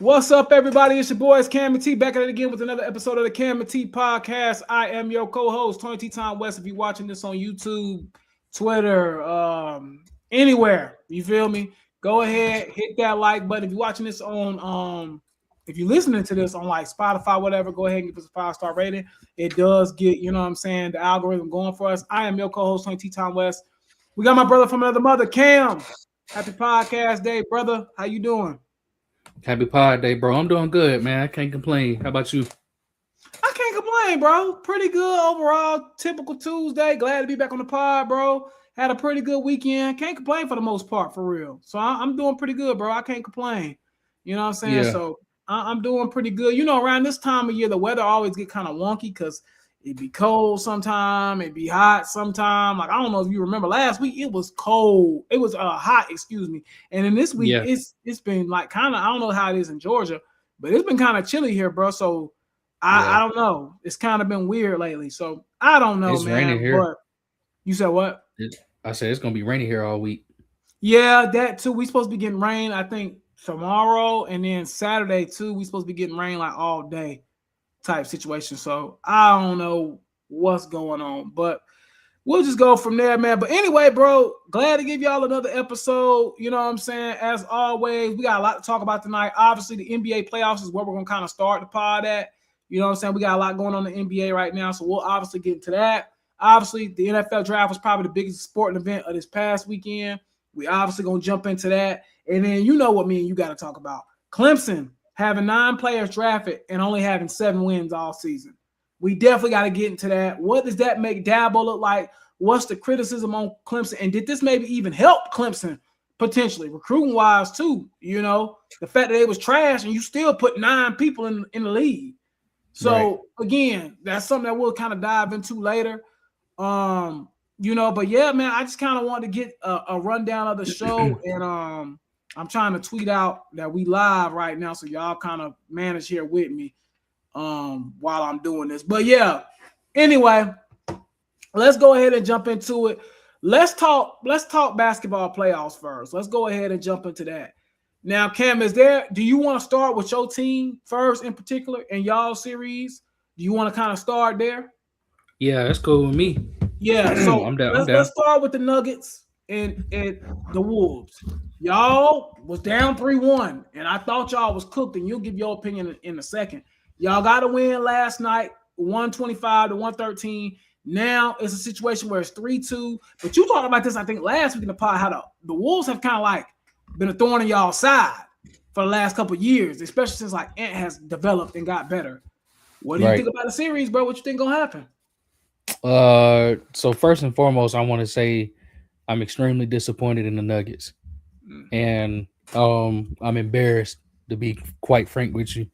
What's up, everybody? It's your boys Cam and T back at it again with another episode of the Cam and T podcast. I am your co-host, Tony T Time West. If you're watching this on YouTube, Twitter, anywhere, you feel me? Go ahead, hit that like button. If you're watching this on if you're listening to this on like Spotify, whatever, go ahead and give us a 5-star rating. It does get, you know what I'm saying, the algorithm going for us. I am your co-host, Tony T Time West. We got my brother from another mother, Cam. Happy podcast day, brother. How you doing? Happy Pod Day, bro. I'm doing good, man. I can't complain. How about you? I can't complain, bro. Pretty good overall. Typical Tuesday. Glad to be back on the pod, bro. Had a pretty good weekend. Can't complain for the most part, for real. So I'm doing pretty good, bro. I can't complain. You know what I'm saying? Yeah. So I'm doing pretty good. You know, around this time of year, the weather always get kind of wonky because it'd be cold sometime, it'd be hot sometime. Like, I don't know if you remember last week, it was cold. It was hot, excuse me. And then this week, Yeah. it's been like kind of, I don't know how it is in Georgia, but it's been kind of chilly here, bro. So I don't know. It's kind of been weird lately. So I don't know, It's raining man. here. But you said what? I said it's gonna be rainy here all week. Yeah, that too. We supposed to be getting rain, I think, tomorrow, and then Saturday too. We supposed to be getting rain like all day type situation. So I don't know what's going on, but we'll just go from there, man. But anyway, bro, glad to give y'all another episode. You know what I'm saying? As always, we got a lot to talk about tonight. Obviously, the NBA playoffs is where we're gonna kind of start the pod at. You know what I'm saying? We got a lot going on in the NBA right now, so we'll obviously get into that. Obviously, the NFL draft was probably the biggest sporting event of this past weekend. We obviously gonna jump into that, and then you know what me and you got to talk about. Clemson having 9 players drafted and only having 7 wins all season. We definitely got to get into that. What does that make Dabo look like? What's the criticism on Clemson? And did this maybe even help Clemson potentially recruiting wise too? You know, the fact that they was trash and you still put 9 people in the league. So again, that's something that we'll kind of dive into later. You know, but yeah, man, I just kind of wanted to get a rundown of the show, and I'm trying to tweet out that we live right now, so y'all kind of manage here with me while I'm doing this. But yeah, anyway, let's go ahead and jump into it. Let's talk basketball playoffs first. Let's go ahead and jump into that. Now, Cam, do you want to start with your team first in particular in y'all series? Do you want to kind of start there? Yeah, that's cool with me. Yeah, so I'm down. let's start with the Nuggets and the Wolves. Y'all was down 3-1, and I thought y'all was cooked, and you'll give your opinion in a second. Y'all got a win last night, 125 to 113. Now it's a situation where it's 3-2. But you talked about this, I think, last week in the pod, how the Wolves have kind of like been a thorn in y'all's side for the last couple of years, especially since like Ant has developed and got better. What do you think about the series, bro? What you think gonna happen? So first and foremost, I want to say I'm extremely disappointed in the Nuggets, and I'm embarrassed, to be quite frank with you,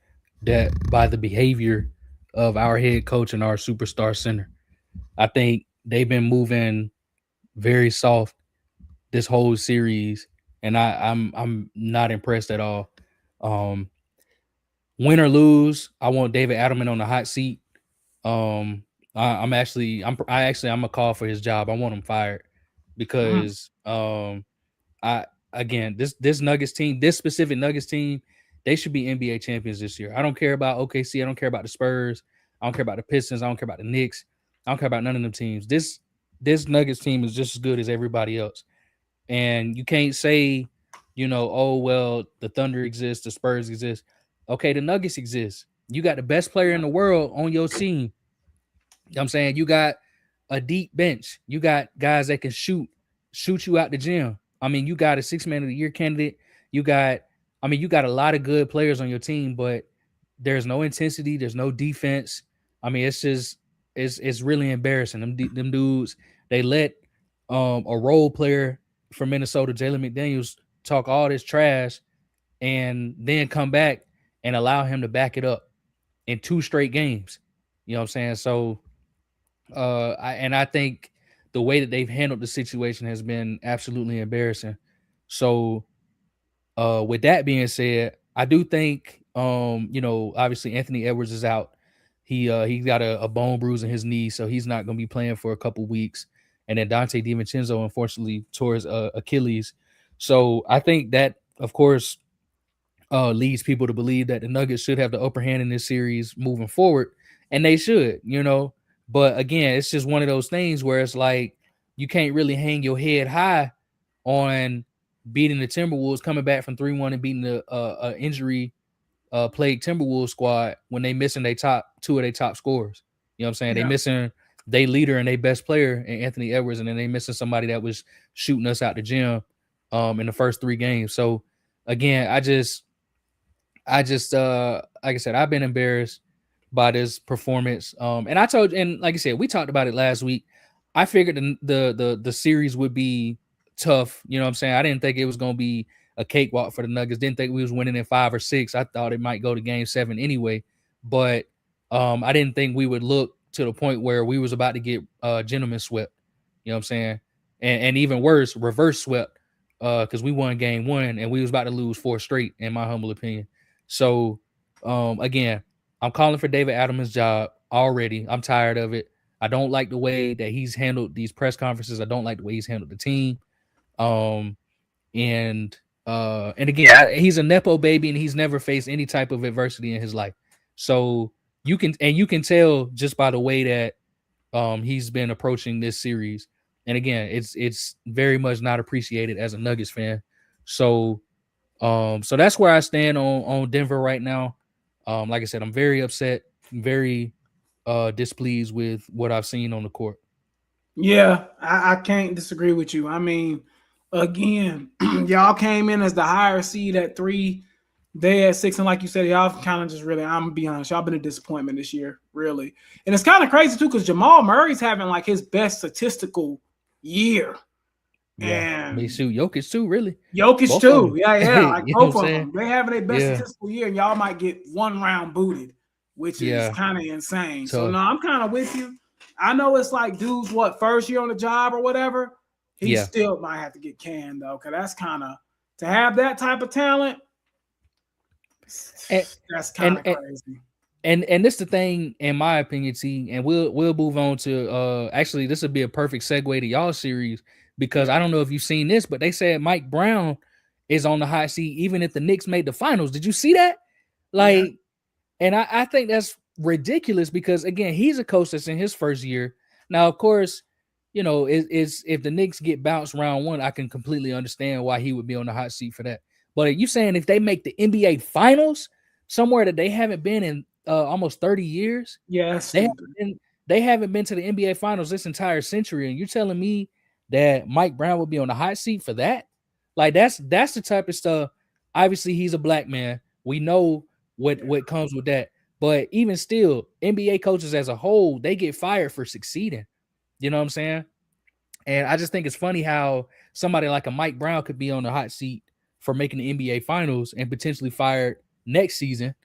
that by the behavior of our head coach and our superstar center. I think they've been moving very soft this whole series, and I'm not impressed at all. Win or lose, I want David Adelman on the hot seat. I'm a call for his job. I want him fired because this Nuggets team, this specific Nuggets team, they should be NBA champions this year. I don't care about OKC. I don't care about the Spurs. I don't care about the Pistons. I don't care about the Knicks. I don't care about none of them teams. This Nuggets team is just as good as everybody else. And you can't say, oh, well, the Thunder exists, the Spurs exist. Okay, the Nuggets exist. You got the best player in the world on your team. You know what I'm saying? You got a deep bench. You got guys that can shoot you out the gym. I mean, you got a 6 Man of the Year candidate. You got a lot of good players on your team, but there's no intensity. There's no defense. I mean, it's really embarrassing. Them dudes, they let a role player from Minnesota, Jalen McDaniels, talk all this trash and then come back and allow him to back it up in 2 straight games. You know what I'm saying? So I think the way that they've handled the situation has been absolutely embarrassing. So with that being said, I do think obviously Anthony Edwards is out. He got a bone bruise in his knee, so he's not going to be playing for a couple weeks. And then Dante DiVincenzo, unfortunately, tore his Achilles. So I think that, of course, leads people to believe that the Nuggets should have the upper hand in this series moving forward, and they should, But again, it's just one of those things where it's like you can't really hang your head high on beating the Timberwolves, coming back from 3-1 and beating the injury plagued Timberwolves squad when they missing two of their top scorers. You know what I'm saying? They missing their leader and their best player in Anthony Edwards, and then they missing somebody that was shooting us out the gym in the first 3 games. So again, I just like I said, I've been embarrassed by this performance. And like I said, we talked about it last week. I figured the series would be tough. You know what I'm saying? I didn't think it was going to be a cakewalk for the Nuggets. Didn't think we was winning in 5 or 6. I thought it might go to game 7 anyway. But I didn't think we would look to the point where we was about to get gentleman swept. You know what I'm saying? And even worse, reverse swept because we won game 1 and we was about to lose 4 straight, in my humble opinion. So again, I'm calling for David Adams' job already. I'm tired of it. I don't like the way that he's handled these press conferences. I don't like the way he's handled the team. And again, he's a Nepo baby and he's never faced any type of adversity in his life. So you can tell just by the way that he's been approaching this series. And again, it's very much not appreciated as a Nuggets fan. So that's where I stand on Denver right now. Like I said, I'm very upset, very displeased with what I've seen on the court. Yeah, I can't disagree with you. I mean, again, y'all came in as the higher seed at 3. They at 6, and like you said, y'all kind of just really, I'm gonna be honest, y'all been a disappointment this year, really. And it's kind of crazy too, because Jamal Murray's having like his best statistical year. Yeah, and me too. Jokic too, really. Jokic both too. Yeah. Like both of them. They having their best statistical year, and y'all might get 1 round booted, which is kind of insane. So no, I'm kind of with you. I know it's like dudes, first year on the job or whatever. He still might have to get canned though, because that's kind of to have that type of talent. That's kind of crazy. And this is the thing, in my opinion, T. And we'll move on to actually this would be a perfect segue to y'all series. Because I don't know if you've seen this, but they said Mike Brown is on the hot seat even if the Knicks made the finals. Did you see that? And I think that's ridiculous because, again, he's a coach that's in his first year. Now, of course, it's if the Knicks get bounced round 1, I can completely understand why he would be on the hot seat for that. But are you saying if they make the NBA finals somewhere that they haven't been in almost 30 years? Yes. They haven't been to the NBA finals this entire century. And you're telling me that Mike Brown would be on the hot seat for that? Like that's the type of stuff. Obviously, he's a black man. We know what comes with that. But even still, NBA coaches as a whole, they get fired for succeeding. You know what I'm saying? And I just think it's funny how somebody like a Mike Brown could be on the hot seat for making the NBA finals and potentially fired next season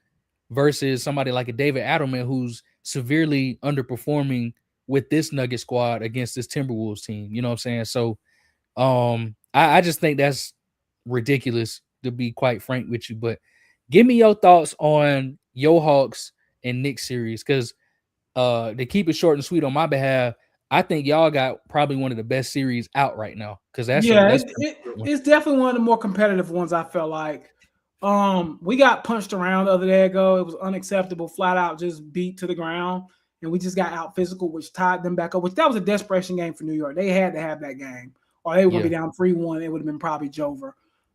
versus somebody like a David Adelman who's severely underperforming with this Nugget squad against this Timberwolves team. You know what I'm saying? So I just think that's ridiculous, to be quite frank with you. But give me your thoughts on your Hawks and Knicks series, because to keep it short and sweet on my behalf, I think y'all got probably one of the best series out right now. Because it's definitely one of the more competitive ones. I felt like we got punched around the other day ago. It was unacceptable, flat out just beat to the ground. And we just got out physical, which tied them back up, which that was a desperation game for New York. They had to have that game, or they were going to be down 3-1. It would have been probably Jover.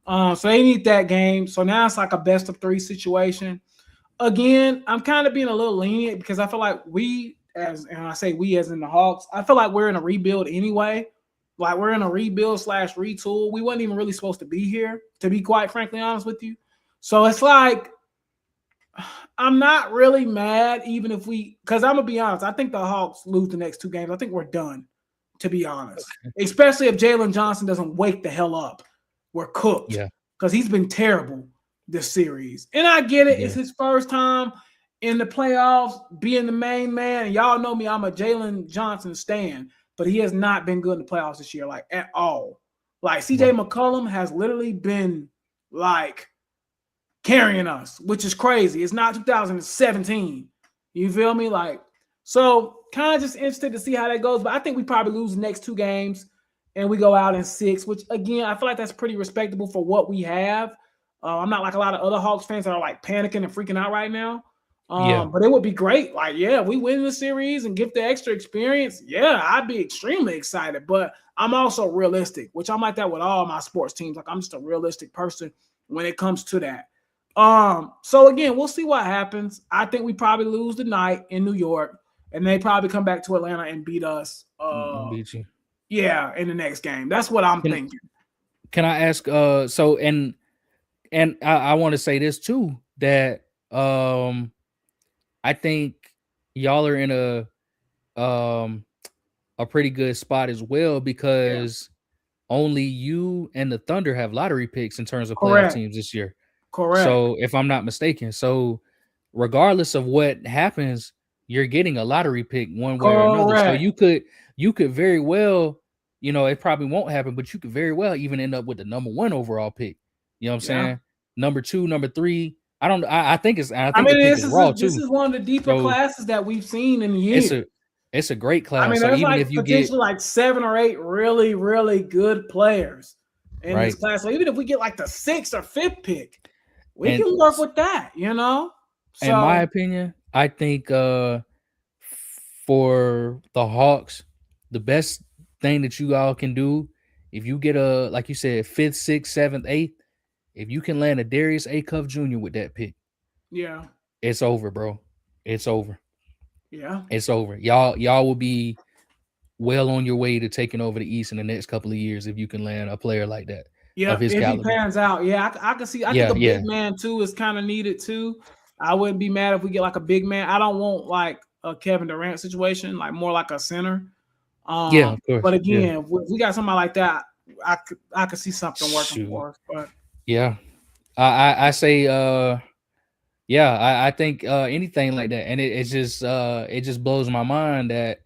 So they need that game. So now it's like a best of 3 situation. Again, I'm kind of being a little lenient because I feel like and I say we as in the Hawks, I feel like we're in a rebuild anyway. Like we're in a rebuild / retool. We wasn't even really supposed to be here, to be quite frankly honest with you. So it's like, I'm not really mad, even if because I'm going to be honest, I think the Hawks lose the next 2 games. I think we're done, to be honest. Especially if Jalen Johnson doesn't wake the hell up. We're cooked. Yeah. Because he's been terrible this series. And I get it. Yeah. It's his first time in the playoffs being the main man. And y'all know me, I'm a Jalen Johnson stan. But he has not been good in the playoffs this year, like, at all. Like, CJ McCollum has literally been, like, carrying us, which is crazy. It's not 2017. You feel me? Like, so kind of just interested to see how that goes. But I think we probably lose the next 2 games and we go out in 6, which again, I feel like that's pretty respectable for what we have. I'm not like a lot of other Hawks fans that are like panicking and freaking out right now. Yeah. But it would be great. Like, yeah, if we win the series and get the extra experience, yeah, I'd be extremely excited. But I'm also realistic, which I'm like that with all my sports teams. Like, I'm just a realistic person when it comes to that. So again, we'll see what happens. I think we probably lose tonight in New York, and they probably come back to Atlanta and beat us. Beat you. Yeah, in the next game. That's what I'm Can, thinking. can I ask? So and I want to say this too, that I think y'all are in a pretty good spot as well, Yeah, because only you and the Thunder have lottery picks in terms of playoff correct, teams this year. correct, So if I'm not mistaken, so regardless of what happens, you're getting a lottery pick one way or another. So correct. you could very well, it probably won't happen, but you could very well even end up with the number 1 overall pick. You know what I'm Yeah. saying? Number 2, number 3. I think I the mean, pick this is is raw this too. is one of the deeper So classes that we've seen in it's years. a great I class. mean, So there's even if like you get potentially like 7 or 8 really, really good players in this right, class. So even if we get like the 6th or 5th pick, we and can work with that, you know? in my So opinion, I think for the Hawks, the best thing that you all can do, if you get a, like you said, 5th, 6th, 7th, 8th, if you can land a Darius A. Cuff Jr. with that pick, yeah, it's over, bro. It's over. yeah. It's over. Y'all will be well on your way to taking over the East in the next couple of years if you can land a player like that of Yeah, his if he caliber. pans out, yeah, I can see. I think Yeah, a big yeah, man too is kind of needed too. I wouldn't be mad if we get like a big man. I don't want like a Kevin Durant situation, like more like a center. yeah, of But course. Yeah. again, if we got somebody like that, I could see something working Shoot. for us. But Yeah. I say yeah, I think anything like that. And it just blows my mind that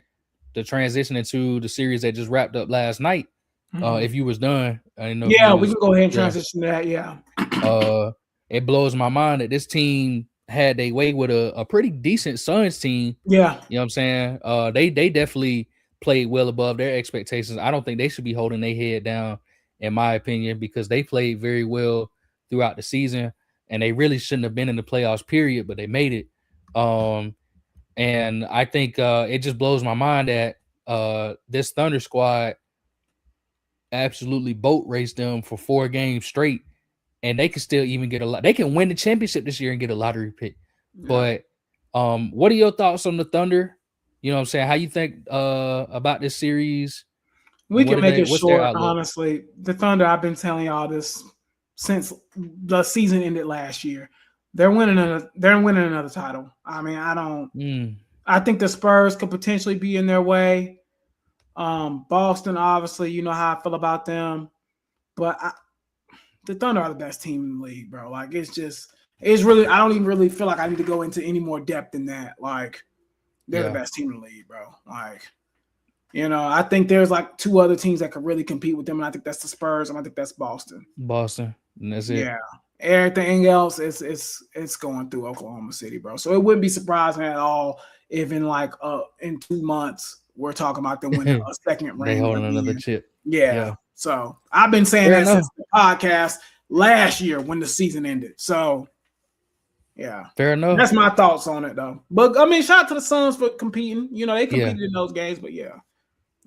the transition into the series that just wrapped up last night. mhm. If you was done, I didn't know if you Yeah, we was can go ahead and yeah. transition to that. Yeah, It blows my mind that this team had their way with a pretty decent Suns team. yeah, You know what I'm saying? They definitely played well above their expectations. I don't think they should be holding their head down, in my opinion, because they played very well throughout the season, and they really shouldn't have been in the playoffs, period, but they made it. And I think it just blows my mind that this Thunder squad absolutely boat raced them for 4 games straight, and they can still even get a lot. They can win the championship this year and get a lottery pick. yeah. But what are your thoughts on the Thunder? You know what I'm saying? How you think about this series? We And can make it what's their short. outlook? Honestly, the Thunder. I've been telling y'all this since the season ended last year. They're winning. They're winning another title. I mean, I don't. Mm, I think the Spurs could potentially be in their way. Boston, obviously, you know how I feel about them, but the Thunder are the best team in the league, bro. Like it's really. I don't even really feel like I need to go into any more depth than that. Like they're the yeah, best team in the league, bro. Like I think there's like 2 other teams that could really compete with them, and I think that's the Spurs, and I think that's Boston. Boston. And that's it. Yeah. Everything else it's going through Oklahoma City, bro. So it wouldn't be surprising at all if in 2 months we're talking about them winning a second They ring holding another again. chip. Yeah. Yeah. So I've been saying Fair that enough. since the podcast last year when the season ended. So yeah. Fair enough. That's my thoughts on it though. But I mean, shout out to the Suns for competing. They Yeah. competed in those games, but yeah.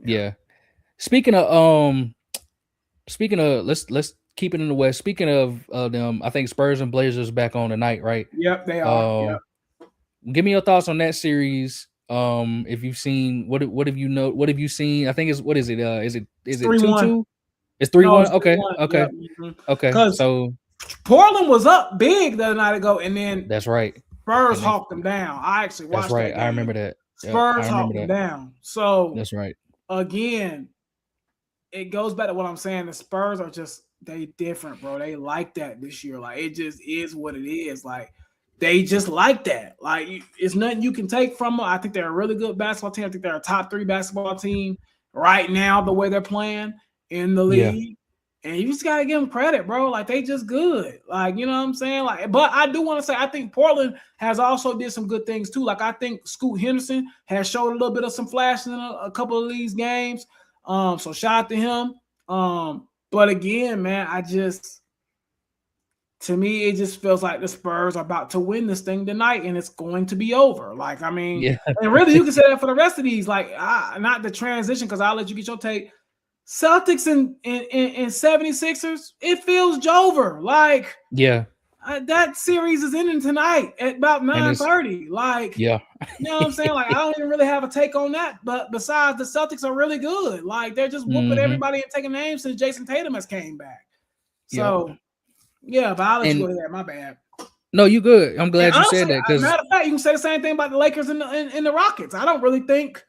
Yeah. Speaking of let's keep it in the West. Speaking of them, I think Spurs and Blazers back on tonight, right? Yep, they are. Yep. Give me your thoughts on that series. If you've seen what have you seen? I think it's what is it? Is it It's 3-1. 2-2? It's No, 3-1. it's Okay, 3-1. okay, Yep. okay. Because So Portland was up big the other night ago, and then that's right. Spurs And they, hawked them down. I actually that's watched right. that game. I remember that. Yeah, Spurs I hawked remember them that. down. So That's right. again, it goes back to what I'm saying. The Spurs are they different, bro. They like that this year. Like it just is what it is. Like they just like that. Like it's nothing you can take from them. I think they're a really good basketball team. I think they're a top 3 basketball team right now, the way they're playing in the Yeah. league. And you just gotta give them credit, bro. Like they just good. Like, you know what I'm saying? Like, but I do want to say I think Portland has also did some good things too. Like I think Scoot Henderson has showed a little bit of some flashes in a couple of these games. So shout out to him. But again, man, to me, it just feels like the Spurs are about to win this thing tonight, and it's going to be over. Like, I mean, Yeah. and really, you can say that for the rest of these. Like, not the transition, because I'll let you get your take. Celtics and 76ers, it feels Jover. Like, Yeah. that series is ending tonight at about And it's 9:30. Like, yeah. you know what I'm saying? Like, I don't even really have a take on that. But besides, the Celtics are really good. Like, they're just whooping Mm-hmm. everybody and taking names since Jason Tatum has came back. Yep. So, yeah, but I'll let you And go ahead. My bad. no, you good. I'm And glad you said honestly, that because matter of fact, you can say the same thing about the Lakers and the Rockets. I don't really think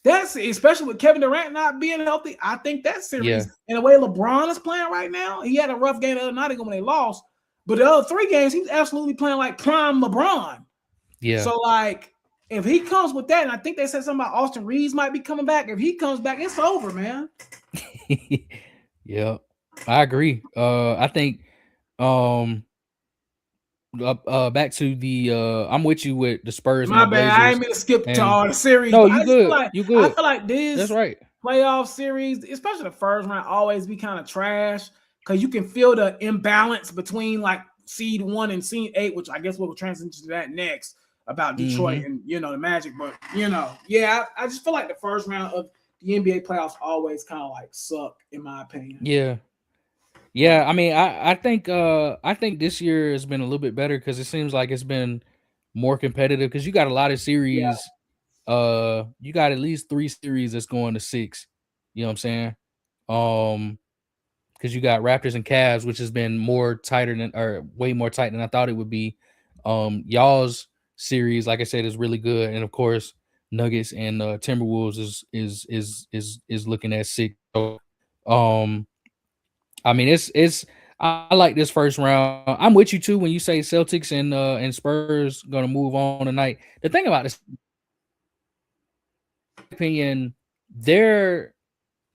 that's, especially with Kevin Durant not being healthy. I think that yeah, series, in the way LeBron is playing right now, he had a rough game the other night when they lost. But the other 3 games, he's absolutely playing like prime LeBron. yeah. So, like, if he comes with that, and I think they said something about Austin Reeves might be coming back. If he comes back, it's over, man. Yeah, I agree. I think back to the I'm with you with the Spurs and My the bad. I ain't Blazers. mean to skip to And all the series, no, but I you just feel good. like You good. That's this right. playoff series, especially the first round, always be kind of trash because you can feel the imbalance between like seed 1 and seed 8, which I guess we'll transition to that next about Detroit Mm-hmm. and the Magic. But yeah, I just feel like the first round of the NBA playoffs always kind of like suck, in my opinion. Yeah. Yeah, I mean, I think this year has been a little bit better because it seems like it's been more competitive because you got a lot of Yeah, series. You got at least 3 series that's going to 6. You know what I'm saying? Because you got Raptors and Cavs, which has been more tighter than or way more tight than I thought it would be. Y'all's series, like I said, is really good, and of course, Nuggets and Timberwolves is looking at 6. So, um, I mean, it's I like this first round. I'm with you too when you say Celtics and Spurs gonna move on tonight. The thing about this opinion, they're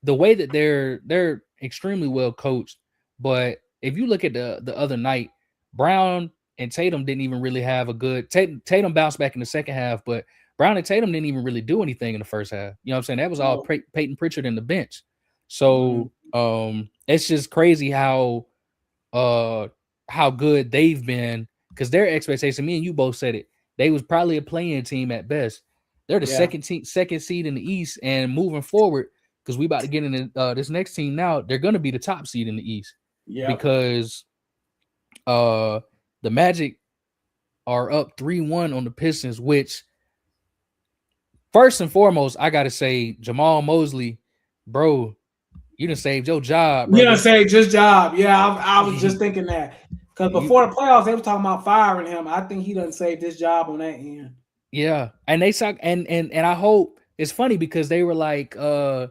the way that they're extremely well coached. But if you look at the other night, Brown and Tatum didn't even really have a good Tatum bounced back in the second half, but Brown and Tatum didn't even really do anything in the first half. You know what I'm saying? That was all no. Peyton Pritchard in the bench. Mhm. So it's just crazy uh how good they've been because their expectation, me and you both said it, they was probably a playing team at best. They're the Yeah, second seed in the East, and moving forward, because we about to get into this next team now, they're gonna be the top seed in the East yep. because uh the Magic are up 3-1 on the Pistons, which first and foremost, I gotta say, Jamal Mosley, bro, you done saved your job, You know, brother. say just job. Yeah, I was just thinking that because you before the playoffs, they were talking about firing him. I think he doesn't save this job on that end. Yeah, and they suck, and I hope it's funny because they were like, oh,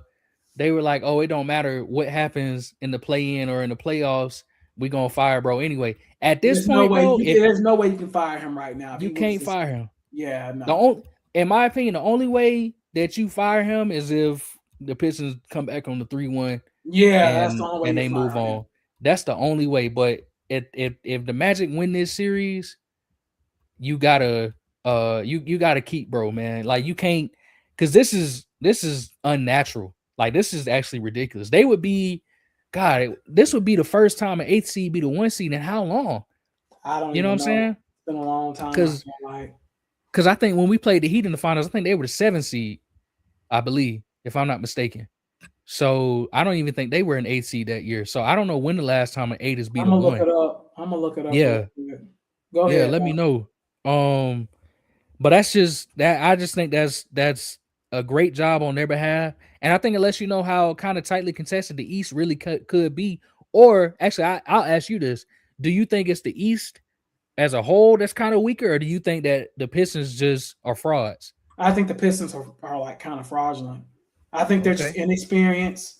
it don't matter what happens in the play in or in the playoffs, we gonna fire bro anyway. At this There's no point, way. bro, if There's no way you can fire him right now if he you was can't just. fire him, Yeah, the no. only, in my opinion, the only way that you fire him is if the Pistons come back on the 3-1 Yeah, that's the only way and you they move fire him. on. That's the only way. But if the Magic win this series, you gotta you gotta keep bro, man. Like you can't, because this is unnatural. Like this is actually ridiculous. They would be, God, this would be the first time an 8th seed be the 1 seed in how long? I don't You know what even I'm know. saying? It's been a long time. I Because feel like. I think when we played the Heat in the finals, I think they were the 7th seed, I believe, if I'm not mistaken. So I don't even think they were an 8th seed that year. So I don't know when the last time an 8 has beat I'm a gonna look 1. it up. I'm gonna look it up real Yeah, quick. Go yeah. ahead. Let me know. Um, But that's just that. I just think that's a great job on their behalf, and I think it lets you know how kind of tightly contested the East really could be. Or actually, I'll ask you this: do you think it's the East as a whole that's kind of weaker, or do you think that the Pistons just are frauds? I think the Pistons are like kind of fraudulent. I think they're just Okay. inexperienced.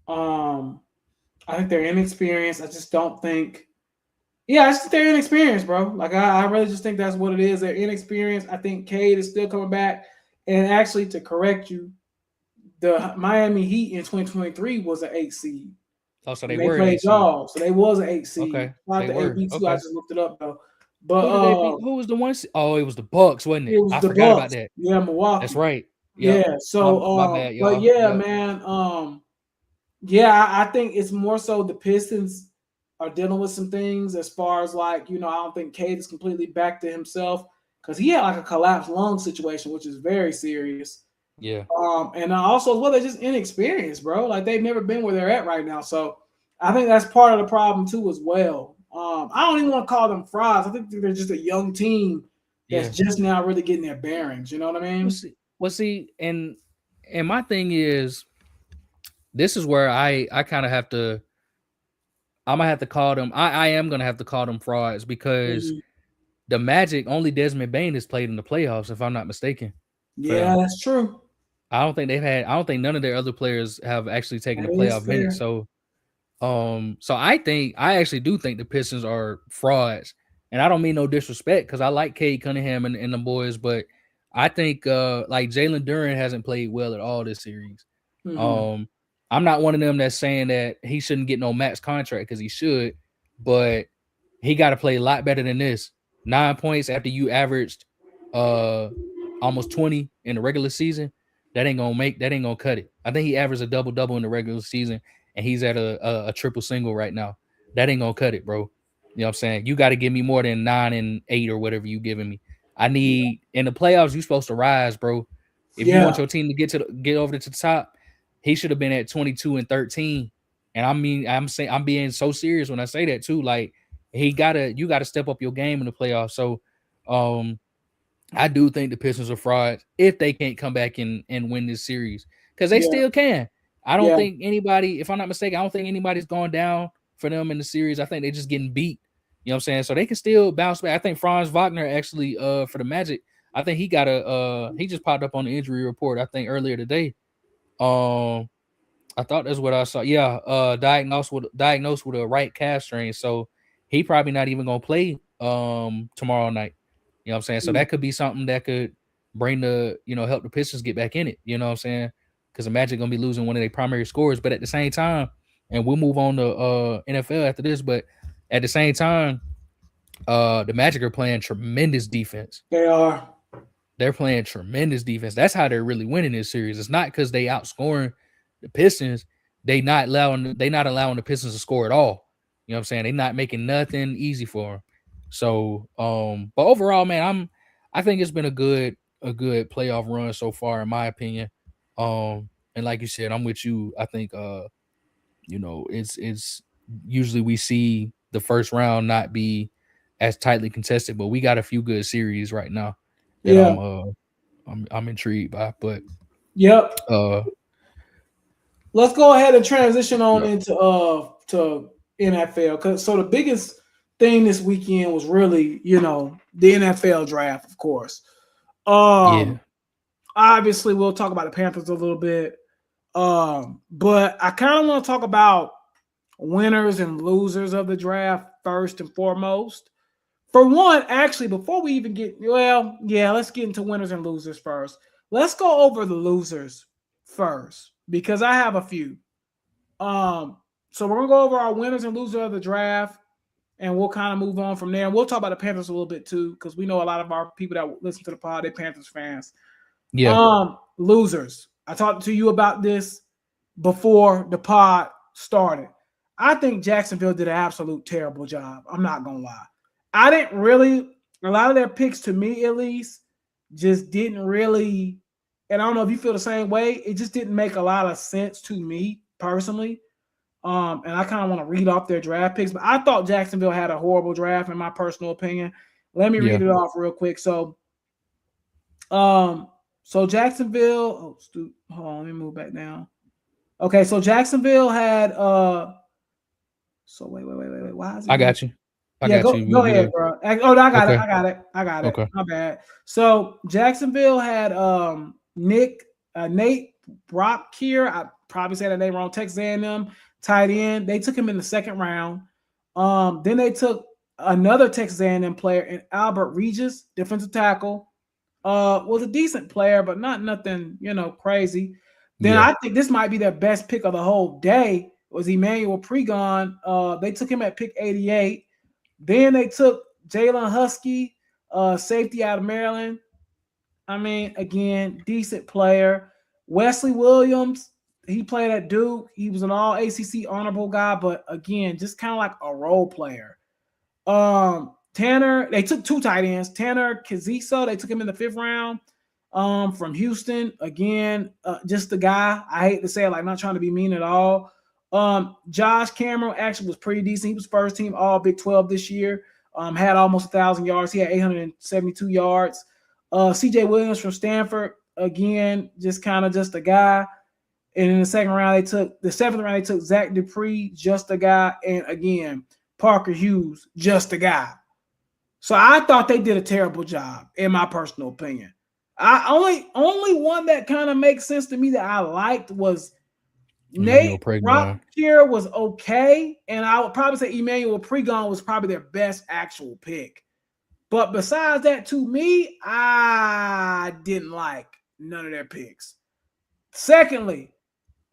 Um, I think they're inexperienced. I just don't think. Yeah, I just think they're inexperienced, bro. Like I really just think that's what it is. They're inexperienced. I think Cade is still coming back. And actually, to correct you, the Miami Heat in 2023 was an 8 seed. Oh, so they And they were an played AC. y'all, so they was an 8 seed. Okay, Not they the were. AB2. I Okay. just looked it up though. But Who did they beat? Who was the one? Oh, it was the Bucks, wasn't it? it was I the forgot about Bucks. that. Yeah, That's Milwaukee. right. Yep. Yeah. My So bad, but y'all. yeah, Yep. man. Yeah, I think it's more so the Pistons. are dealing with some things as far as like, I don't think Cade is completely back to himself because he had like a collapsed lung situation, which is very serious. Yeah. And also as well, they're just inexperienced, bro. Like they've never been where they're at right now. So I think that's part of the problem too, as well. I don't even want to call them frauds. I think they're just a young team that's Yeah. just now really getting their bearings. You know what I We'll mean? see. We'll see. And my thing is, this is where I kind of have to. I'm gonna have to call them. I am gonna have to call them frauds because Mhm. the Magic only Desmond Bain has played in the playoffs, if I'm not mistaken, for Yeah, them. that's true. I don't think they've had. I don't think none of their other players have actually taken That the is playoff minutes. fair. So I actually do think the Pistons are frauds, and I don't mean no disrespect because I like Cade Cunningham and the boys, but I think like Jalen Duren hasn't played well at all this series. Hmm. Um, I'm not one of them that's saying that he shouldn't get no max contract because he should, but he got to play a lot better than this. 9 points after you averaged uh almost 20 in the regular season. That ain't gonna cut it. I think he averaged a double double in the regular season, and he's at a triple single right now. That ain't gonna cut it, bro. You know what I'm saying? You got to give me more than 9 and 8 or whatever you giving me. I need in the playoffs. You supposed to rise, bro. If you Yeah, want your team to get over to the top, he should have been at 22 and 13. And I mean, I'm being so serious when I say that too. Like you gotta step up your game in the playoffs. So um I do think the Pistons are frauds if they can't come back and win this series. Because they yeah, still can. I don't yeah, think anybody, if I'm not mistaken, I don't think anybody's going down for them in the series. I think they're just getting beat. You know what I'm saying? So they can still bounce back. I think Franz Wagner actually for the Magic, I think he just popped up on the injury report, I think earlier today. Um I thought that's what I saw. Yeah, diagnosed with a right calf strain, so he probably not even gonna play tomorrow night. You know what I'm saying? So mm, that could be something that could bring help the Pistons get back in it. You know what I'm saying? Because the Magic gonna be losing one of their primary scorers, but at the same time, and we'll move on to NFL after this, but at the same time, the Magic are playing tremendous defense. they are. They're playing tremendous defense. That's how they're really winning this series. It's not because they outscoring the Pistons. They not allowing the Pistons to score at all. You know what I'm saying? They're not making nothing easy for them. So, but overall, man, I think it's been a good playoff run so far, in my opinion. And like you said, I'm with you. I think it's usually we see the first round not be as tightly contested, but we got a few good series right now that Yeah, I'm intrigued by. But yep. uh Let's go ahead and transition on yeah, into to NFL. Cause so the biggest thing this weekend was really, the NFL draft, of course. yeah, Um, Obviously we'll talk about the Panthers a little bit. But I kind of want to talk about winners and losers of the draft first and foremost. For one, actually, before we even let's get into winners and losers first. Let's go over the losers first because I have a few. Um, so we're gonna go over our winners and losers of the draft, and we'll kind of move on from there. And we'll talk about the Panthers a little bit too, because we know a lot of our people that listen to the pod, they're Panthers fans. yeah, Losers. I talked to you about this before the pod started. I think Jacksonville did an absolute terrible job. I'm not gonna lie. I didn't really a lot of their picks to me at least just didn't really, and I don't know if you feel the same way. It just didn't make a lot of sense to me personally. And I kind of want to read off their draft picks, but I thought Jacksonville had a horrible draft in my personal opinion. Let me yeah. read it off real quick. Um, so Jacksonville, hold on, let me move back down. Okay, so Jacksonville had so wait. Why is it I doing? got you. I Yeah, got go you. go ahead, bro. Oh, no, I got it. Okay, I got it. okay. My bad. So Jacksonville had Nate Brockkier. I probably said that name wrong. Texas A&M tight end. They took him in the second round. Then they took another Texas A&M player in Albert Regis, defensive tackle. Was a decent player, but not nothing, crazy. Then Yeah, I think this might be their best pick of the whole day was Emmanuel Pregon. They took him at pick 88. Then they took Jalen Husky, safety out of Maryland. I mean, again, decent player. Wesley Williams, He played at Duke. He was an all ACC honorable guy, but again, just kind of like a role player. Tanner, they took 2 tight ends. Tanner Kaziso, they took him in the 5th round. From Houston, again, just the guy. I hate to say it, like, not trying to be mean at all. Josh Cameron actually was pretty decent. He was first team all Big 12 this year. Had almost 1,000 yards. He had 872 yards. CJ Williams from Stanford, again, just kind of just a guy. And in the 7th round, they took Zach Dupree, just a guy. And again, Parker Hughes, just a guy. So I thought they did a terrible job, in my personal opinion. I only one that kind of makes sense to me that I liked was Nate Rocktier was okay, and I would probably say Emmanuel Pregon was probably their best actual pick. But besides that, to me, I didn't like none of their picks. Secondly,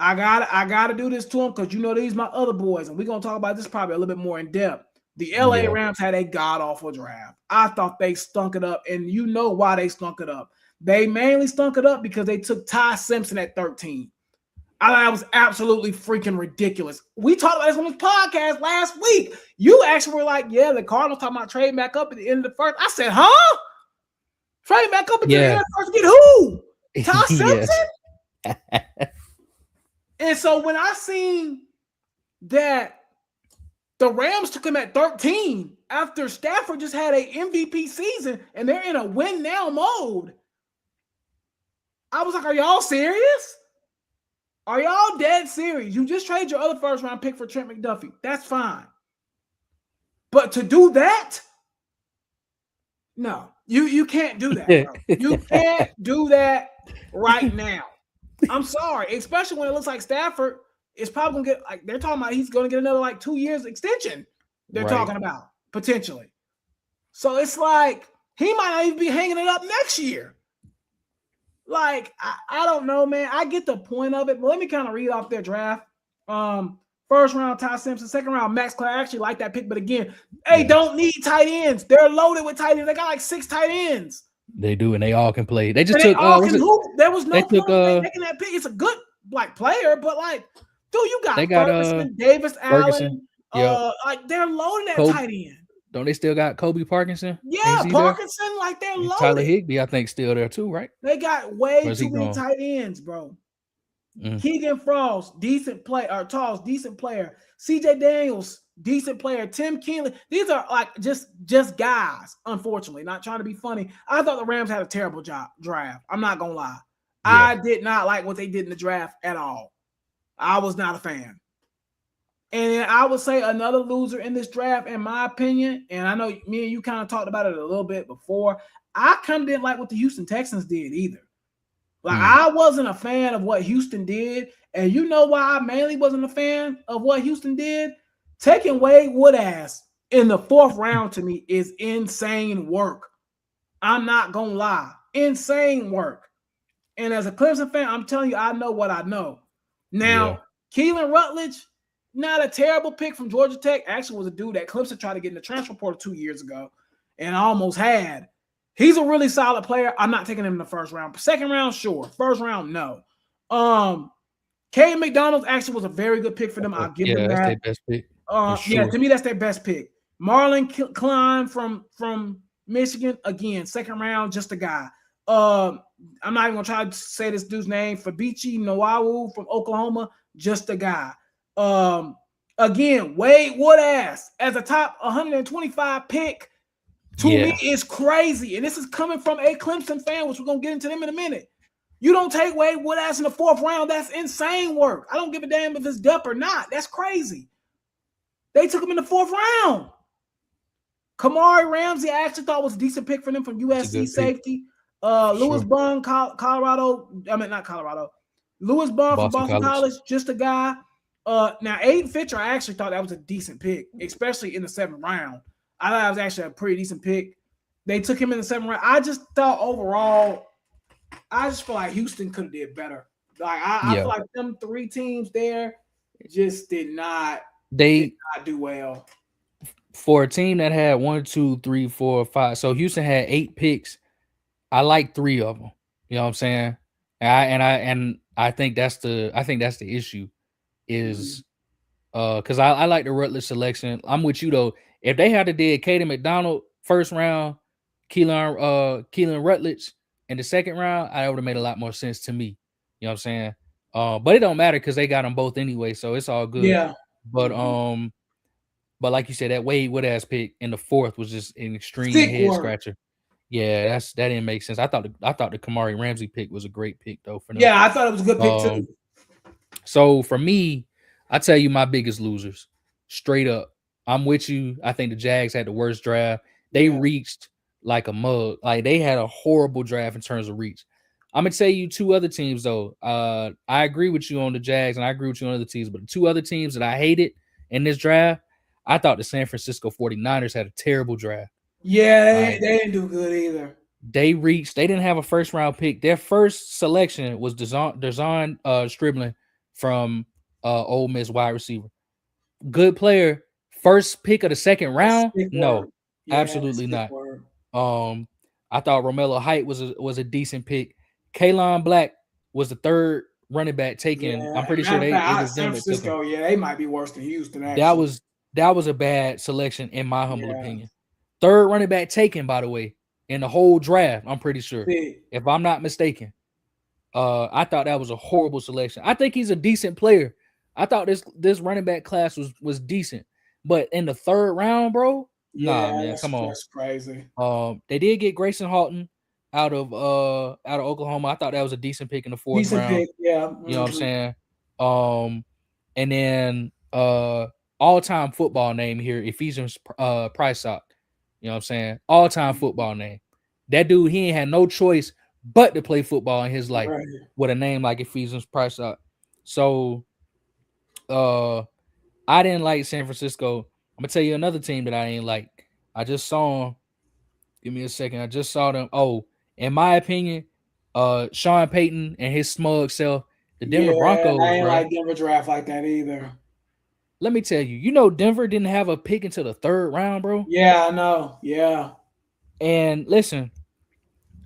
I gotta do this to them because these my other boys, and we're gonna talk about this probably a little bit more in depth. The LA Rams had a god-awful draft. I thought they stunk it up, and you know why they stunk it up. They mainly stunk it up because they took Ty Simpson at 13. I thought that was absolutely freaking ridiculous. We talked about this on this podcast last week. You actually were like, yeah, the Cardinals talking about trading back up at the end of the first. I said, huh? Trading back up at the end of the first? Get who? Ty Simpson? And so when I seen that the Rams took him at 13 after Stafford just had an MVP season and they're in a win now mode, I was like, are y'all serious? Are y'all dead serious? You just traded your other 1st round pick for Trent McDuffie. That's fine. But to do that? No. You can't do that, bro. You can't do that right now. I'm sorry. Especially when it looks like Stafford is probably going to get, like, they're talking about he's going to get another, 2 years extension. They're talking about, potentially. So it's like, he might not even be hanging it up next year. Like, I don't know, man. I get the point of it, but let me kind of read off their draft. 1st round, Ty Simpson. 2nd round, Max Clare. I actually like that pick, but again, don't need tight ends. They're loaded with tight ends. They got 6 tight ends. They do, and they all can play. They just took. There was no point in making that pick. It's a good player, but dude, you got Ferguson, Davis Allen. They're loaded at tight end. Don't they still got Kobe Parkinson? Yeah, Parkinson, they're loaded. Tyler Higbee, I think, still there too, right? They got way too many tight ends, bro. Keegan Frost, decent player. Charles, decent player. CJ Daniels, decent player. Tim Kenley. These are just guys, unfortunately. Not trying to be funny. I thought the Rams had a terrible draft. I'm not going to lie. Yeah. I did not like what they did in the draft at all. I was not a fan. And I would say another loser in this draft, in my opinion, and I know me and you kind of talked about it a little bit before, I kind of didn't like what the Houston Texans did either. I wasn't a fan of what Houston did, and you know why I mainly wasn't a fan of what Houston did? Taking Wade Woodass in the 4th round to me is insane work. I'm not going to lie. Insane work. And as a Clemson fan, I'm telling you, I know what I know. Now, Keelan Rutledge, not a terrible pick from Georgia Tech. Actually was a dude that Clemson tried to get in the transfer portal 2 years ago and almost had. He's a really solid player. I'm not taking him in the 1st round. 2nd round, sure. 1st round, no. Caden McDonald actually was a very good pick for them. I'll give them that. That's their best pick. Yeah, to me, that's their best pick. Marlon Klein from Michigan, again, 2nd round, just a guy. I'm not even going to try to say this dude's name. Fabichi Noawu from Oklahoma, just a guy. Again, Wade Woodass as a top 125 pick to me is crazy. And this is coming from a Clemson fan, which we're going to get into them in a minute. You don't take Wade Woodass in the 4th round. That's insane work. I don't give a damn if it's depth or not. That's crazy. They took him in the 4th round. Kamari Ramsey, I actually thought was a decent pick for them from USC safety. Lewis Bond, Colorado. I mean, not Colorado. Lewis Bond from Boston College, just a guy. Now, Aiden Fitcher, I actually thought that was a decent pick, especially in the 7th round. I thought that was actually a pretty decent pick. They took him in the 7th round. I just thought overall, I just feel like Houston could have did better. I feel like them 3 teams there just did not do well. For a team that had 1, 2, 3, 4, 5, so Houston had 8 picks. I like 3 of them. You know what I'm saying? And I think that's the issue is because I like the Rutledge selection. I'm with you though. If they had to did Kaden McDonald first round, Keelan Rutledge in the second round, I would have made a lot more sense to me. You know what I'm saying? But it don't matter because they got them both anyway, so it's all good. Yeah. But but like you said, that Wade Wood-ass pick in the fourth was just an extreme Sick head work. scratcher. Yeah, that didn't make sense. I thought the Kamari Ramsey pick was a great pick though for them. Yeah, I thought it was a good pick too. So for me, I tell you my biggest losers. Straight up. I'm with you. I think the Jags had the worst draft. They reached like a mug. Like they had a horrible draft in terms of reach. I'm gonna tell you two other teams though. I agree with you on the Jags and I agree with you on other teams, but the two other teams that I hated in this draft, I thought the San Francisco 49ers had a terrible draft. Yeah, they didn't do good either. They didn't have a first round pick. Their first selection was Derzon Stribling from Ole Miss wide receiver. Good player. First pick of the second round? No, absolutely not. I thought Romello Height was a decent pick. Kalon Black was the third running back taken. I'm pretty sure it was San Francisco. Yeah, they might be worse than Houston. Actually. That was a bad selection in my humble opinion. Third running back taken, by the way, in the whole draft. I'm pretty sure, if I'm not mistaken. I thought that was a horrible selection. I think he's a decent player. I thought this running back class was decent, but in the third round, bro, nah, man, come on, that's crazy. They did get Grayson Halton out of Oklahoma. I thought that was a decent pick in the fourth round. Pick, yeah, you know what I'm saying. And then all-time football name here, Ephesians Priceock. You know what I'm saying? All-time football name. That dude, he ain't had no choice but to play football in his life with a name like Ephesians Priceock. So I didn't like San Francisco. I'm gonna tell you another team that I ain't like. I just saw them. Give me a second. I just saw them. Oh, in my opinion, Sean Payton and his smug self, the Denver Broncos. I ain't like Denver draft like that either. Let me tell you, Denver didn't have a pick until the third round, bro. Yeah, I know. Yeah. And listen,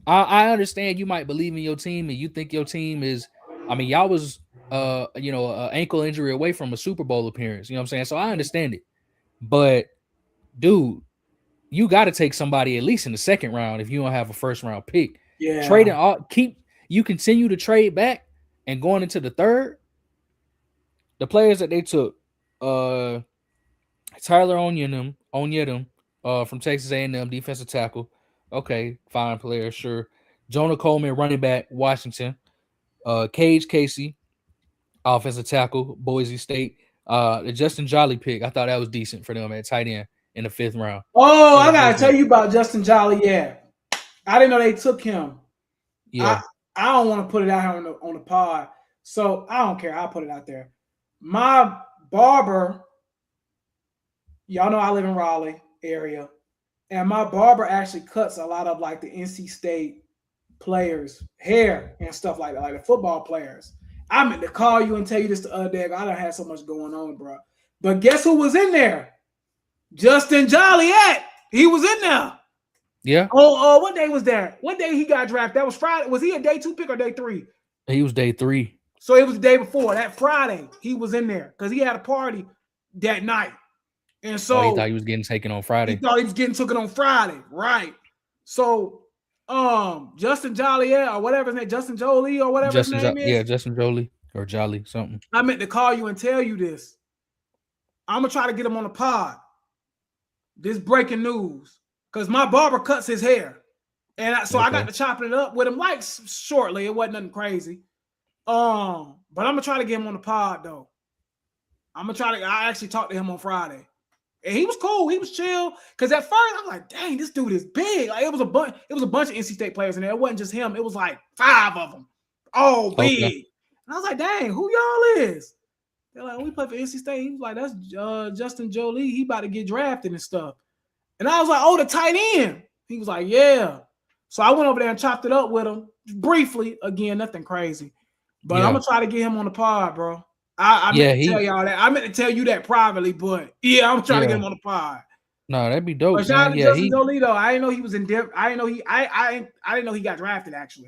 I understand you might believe in your team and you think your team is. I mean, y'all was an ankle injury away from a Super Bowl appearance. You know what I'm saying? So I understand it. But, dude, you got to take somebody at least in the second round if you don't have a first round pick. Yeah. You continue to trade back and going into the third. The players that they took, Tyler Onyedem from Texas A&M, defensive tackle. Okay, fine player, sure. Jonah Coleman, running back, Washington. Cage Casey, offensive tackle, Boise State. The Justin Jolly pick, I thought that was decent for them at tight end in the fifth round. Oh, I gotta tell you about Justin Jolly. Yeah, I didn't know they took him. Yeah, I don't want to put it out here on the pod, so I don't care. I'll put it out there. My barber, y'all know I live in Raleigh area, and my barber actually cuts a lot of like the NC State players' hair and stuff like that, like the football players. I meant to call you and tell you this the other day. I done had so much going on, bro. But guess who was in there? Justin Joliet. He was in there. Yeah. Oh, what day was that? What day he got drafted? That was Friday. Was he a day 2 pick or day 3? He was day 3. So it was the day before. That Friday, he was in there because he had a party that night. And so he thought he was getting taken on Friday. He thought he was getting taken on Friday, right? So Justin Joliet or whatever his name, Justin Jolie or whatever his name is. Yeah, Justin Jolie or Jolly, something. I meant to call you and tell you this. I'm gonna try to get him on the pod. This breaking news, because my barber cuts his hair, and I got to chopping it up with him like shortly. It wasn't nothing crazy. But I'm gonna try to get him on the pod though. I actually talked to him on Friday. And he was cool. He was chill. Because at first I was like, dang, this dude is big. Like it was a bunch of NC State players in there. It wasn't just him. It was like 5 of them. All big. Okay. And I was like, dang, who y'all is? They're like, we play for NC State. He was like, that's Justin Jolie. He about to get drafted and stuff. And I was like, oh, the tight end. He was like, yeah. So I went over there and chopped it up with him briefly. Again, nothing crazy. But I'm going to try to get him on the pod, bro. I meant to tell y'all that. I meant to tell you that privately, but yeah, I'm trying to get him on the pod. No, that'd be But dope, shout man. out to Justin Dolito. I didn't know he was in Denver. I didn't know he. I didn't know he got drafted actually.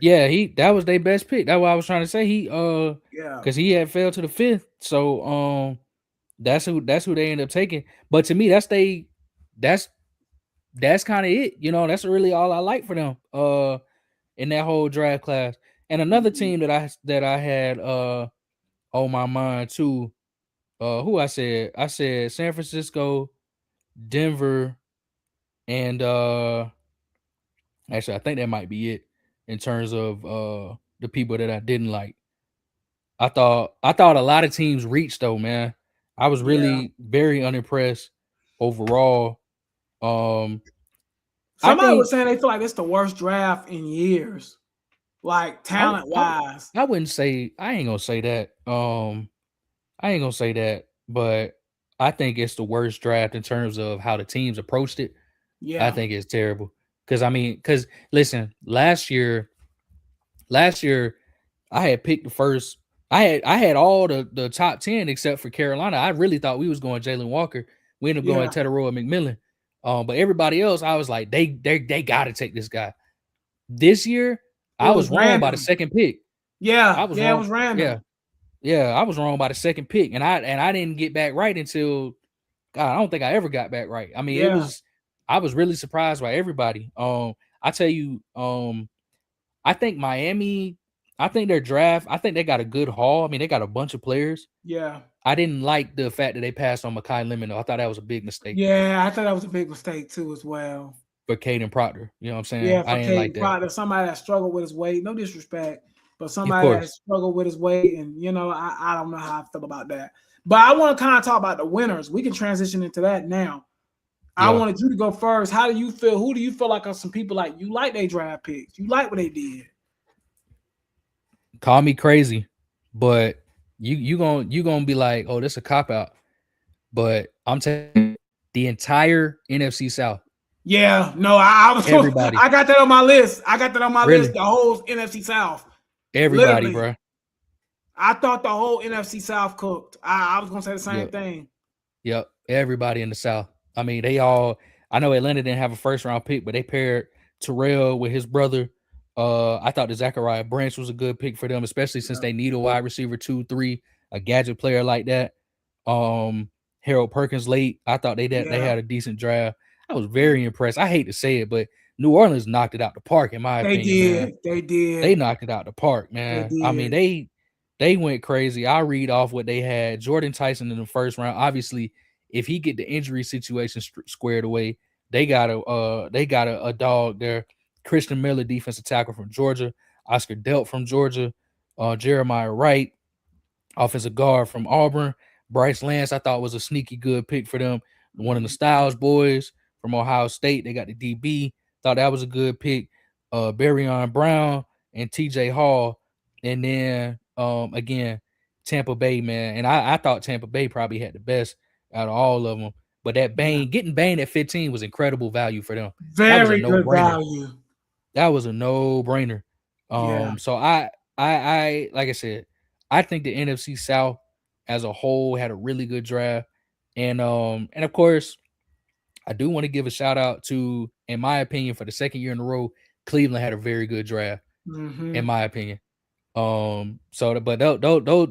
that was their best pick. That's what I was trying to say. Yeah. Because he had failed to the fifth. So that's who they end up taking. But to me, that's that's kind of it. You know, that's really all I like for them. In that whole draft class. And another Mhm. team that I had on my mind too. Who I said? I said San Francisco, Denver, and actually I think that might be it in terms of the people that I didn't like. I thought a lot of teams reached though, man. I was Yeah. really very unimpressed overall. Um I Somebody was think saying they feel like it's the worst draft in years, like I talent I, wise. I wouldn't say I ain't gonna say that. I ain't gonna say that, but I think it's the worst draft in terms of how the teams approached it. I Yeah. think it's terrible. Cause listen, last year I had picked the first. I had all the top 10 except for Carolina. I really thought we was going Jalen Walker. We ended up going Yeah. Tedoroa McMillan. But everybody else, I was like, they got to take this guy. This year, It I was was wrong by the random. second pick. I Yeah. was Yeah. It wrong. was Yeah, random. yeah, I was wrong by the second pick, and I didn't get back right until God. I don't think I ever got back right. I mean, Yeah. I was really surprised by everybody. I tell you, I think Miami, I think their draft, I think they got a good haul. I mean, they got a bunch of players. Yeah. I didn't like the fact that they passed on Mekhi Lemon, though. I thought that was a big mistake Yeah. I thought that was a big mistake too, as well. for Caden Proctor. You know what I'm saying? Yeah, I for didn't like Caden that. Proctor, somebody that struggled with his weight. No disrespect, but Of somebody that has course. struggled with his weight, and I don't know how I feel about that. But I want to kind of talk about the winners. We can transition into that now. I Yeah. wanted you to go first. How do you feel? Who do you feel like are some people like you like they draft picks? You like what they did? Call me crazy, but you gonna be like, oh, this a cop out. But I'm telling you, the entire NFC South, Yeah, no, I was everybody, I got that on my list. I got that on my list. really, The whole NFC South, everybody, literally. bro. I thought the whole NFC South cooked. I was gonna say the same Yep. thing. Yep, everybody in the South. I mean, they all. I know Atlanta didn't have a first round pick, but they paired Terrell with his brother. I thought the Zachariah Branch was a good pick for them, especially since Yeah, they need a wide receiver 2, 3, a gadget player like that. Um, Harold Perkins late. I thought they yeah, had a decent draft. I was very impressed. I hate to say it, but New Orleans knocked it out the park, in my they opinion, man. did. They They did. knocked it out the park, They man. I mean, did. they went crazy. I read off what they had. Jordan Tyson in the first round. Obviously, if he get the injury situation squared away, they got a dog there. Christian Miller, defensive tackle from Georgia. Oscar Delt from Georgia. Jeremiah Wright, offensive guard from Auburn. Bryce Lance, I thought was a sneaky good pick for them. One of the Mhm. Styles boys from Ohio State. They got the DB. Thought that was a good pick. Barryon Brown and TJ Hall. And then again, Tampa Bay, man. And I thought Tampa Bay probably had the best out of all of them. But that Yeah, Getting Bain at 15 was incredible value for them. That was a very good no-brainer. value. That was a no-brainer. Yeah, So I like I said, I think the NFC South as a whole had a really good draft. And of course, I do want to give a shout out to, in my opinion, for the second year in a row, Cleveland had a very good draft, in hmm my opinion. But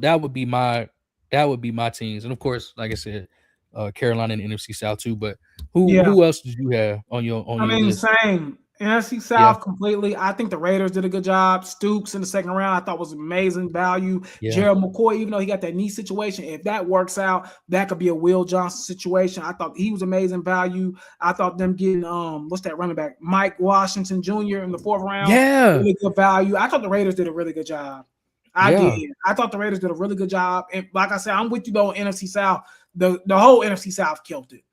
that would be my teams. And of course, like I said, Carolina and NFC South too. But who yeah. who else did you have on your I mean, list? same. NFC Yeah, South completely. I think the Raiders did a good job. Stoops in the second round, I thought was amazing value. yeah, Gerald McCoy, even though he got that knee situation, if that works out, that could be a Will Johnson situation. I thought he was amazing value. I thought them getting what's that running back? Mike Washington Jr. in the fourth round, yeah, really good value. I thought the Raiders did a really good job. I did. yeah, I thought the Raiders did a really good job. And like I said, I'm with you though, NFC South. The whole NFC South killed it.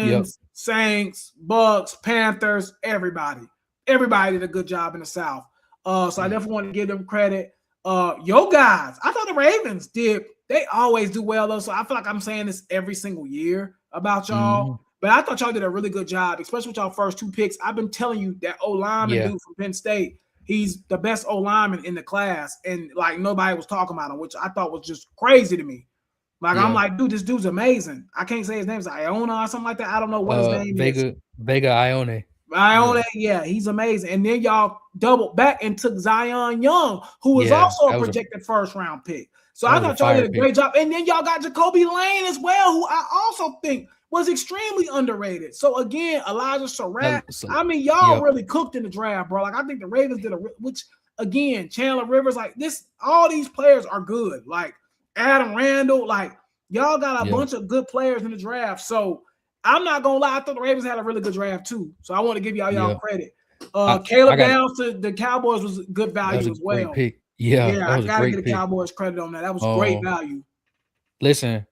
yep, Falcons, Saints, Bucks, Panthers, everybody. Everybody did a good job in the South. So I mm, definitely want to give them credit. Yo guys, I thought the Ravens did. They always do well though. So I feel like I'm saying this every single year about y'all. mhm, But I thought y'all did a really good job, especially with y'all first two picks. I've been telling you that O lineman yeah, dude from Penn State, he's the best O lineman in the class, and like nobody was talking about him, which I thought was just crazy to me. Like I'm Yeah. like, dude, this dude's amazing. I can't say his name's Iona or something like that. I don't know what his name is. Vega Ione. Iona, yeah, he's amazing. And then y'all doubled back and took Zion Young, who was Yeah, also a that was projected first round pick. So that I was a thought y'all did fire a pick. great job. And then y'all got Jacoby Lane as well, who I also think was extremely underrated. So again, Elijah Surratt. I mean, y'all really cooked in the draft, bro. Like I think the Ravens did which again, Chandler Rivers, like this, all these players are good. Like Adam Randall, like y'all got a bunch of good players in the draft. So I'm not gonna lie, I thought the Ravens had a really good draft too. So I want to give y'all credit. Caleb Downs to the Cowboys was good value as well. Great pick. Yeah, I gotta get the Cowboys credit on that. That was great value. Listen,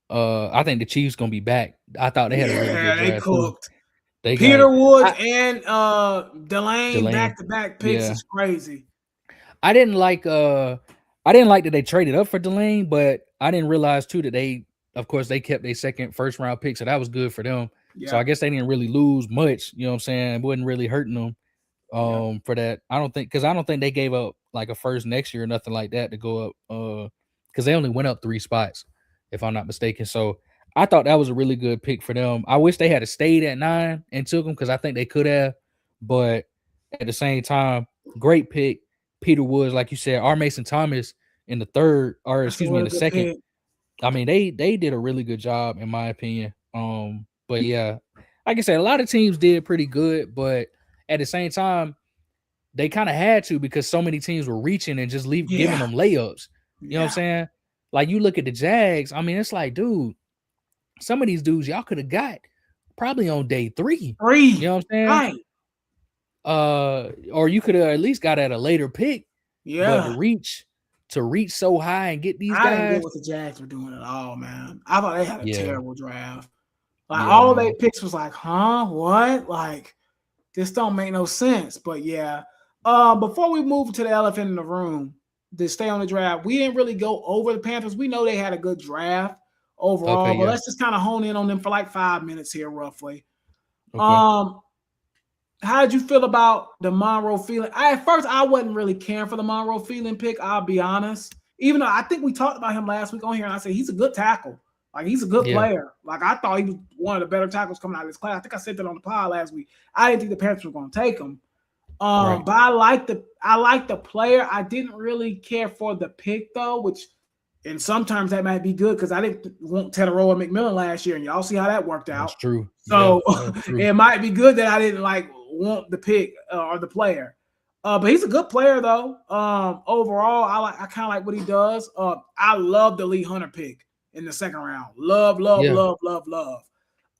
I think the Chiefs gonna be back. I thought they had a really good draft. They cooked. They Peter Woods and Delane back-to-back picks is crazy. I didn't like that they traded up for Delane, but I didn't realize too that they, of course, they kept their second first round pick, so that was good for them. So I guess they didn't really lose much. You know what I'm saying? It wasn't really hurting them for that. I don't think they gave up like a first next year or nothing like that to go up because they only went up 3 spots, if I'm not mistaken. So I thought that was a really good pick for them. I wish they had stayed at 9 and took them because I think they could have, but at the same time, great pick. Peter Woods, like you said, R. Mason Thomas in the third, or excuse me, in the second. Pick. I mean, they did a really good job in my opinion. But yeah, like I said, a lot of teams did pretty good, but at the same time, they kind of had to because so many teams were reaching and just giving them layups. You know what I'm saying? Like you look at the Jags. I mean, it's like, dude, some of these dudes y'all could have got probably on day 3. You know what I'm saying? Right. Or you could have at least got at a later pick. Yeah. But to reach so high and get these guys. I didn't get what the Jags were doing at all, man. I thought they had a terrible draft. Like all of their picks was like, huh? What? Like, this don't make no sense. But yeah. Before we move to the elephant in the room, to stay on the draft, we didn't really go over the Panthers. We know they had a good draft overall, but let's just kind of hone in on them for like 5 minutes here, roughly. Okay. How did you feel about the Monroe Feeling? At first, I wasn't really caring for the Monroe Feeling pick, I'll be honest. Even though I think we talked about him last week on here, and I said he's a good tackle. Like, he's a good player. Like, I thought he was one of the better tackles coming out of this class. I think I said that on the pod last week. I didn't think the Panthers were going to take him. But I like the player. I didn't really care for the pick, though, which in some terms that might be good because I didn't want Teteroa McMillan last year, and y'all see how that worked out. That's true. So it might be good that I didn't want the pick or the player. But he's a good player though. Overall, I kind of like what he does. I love the Lee Hunter pick in the second round. Love. And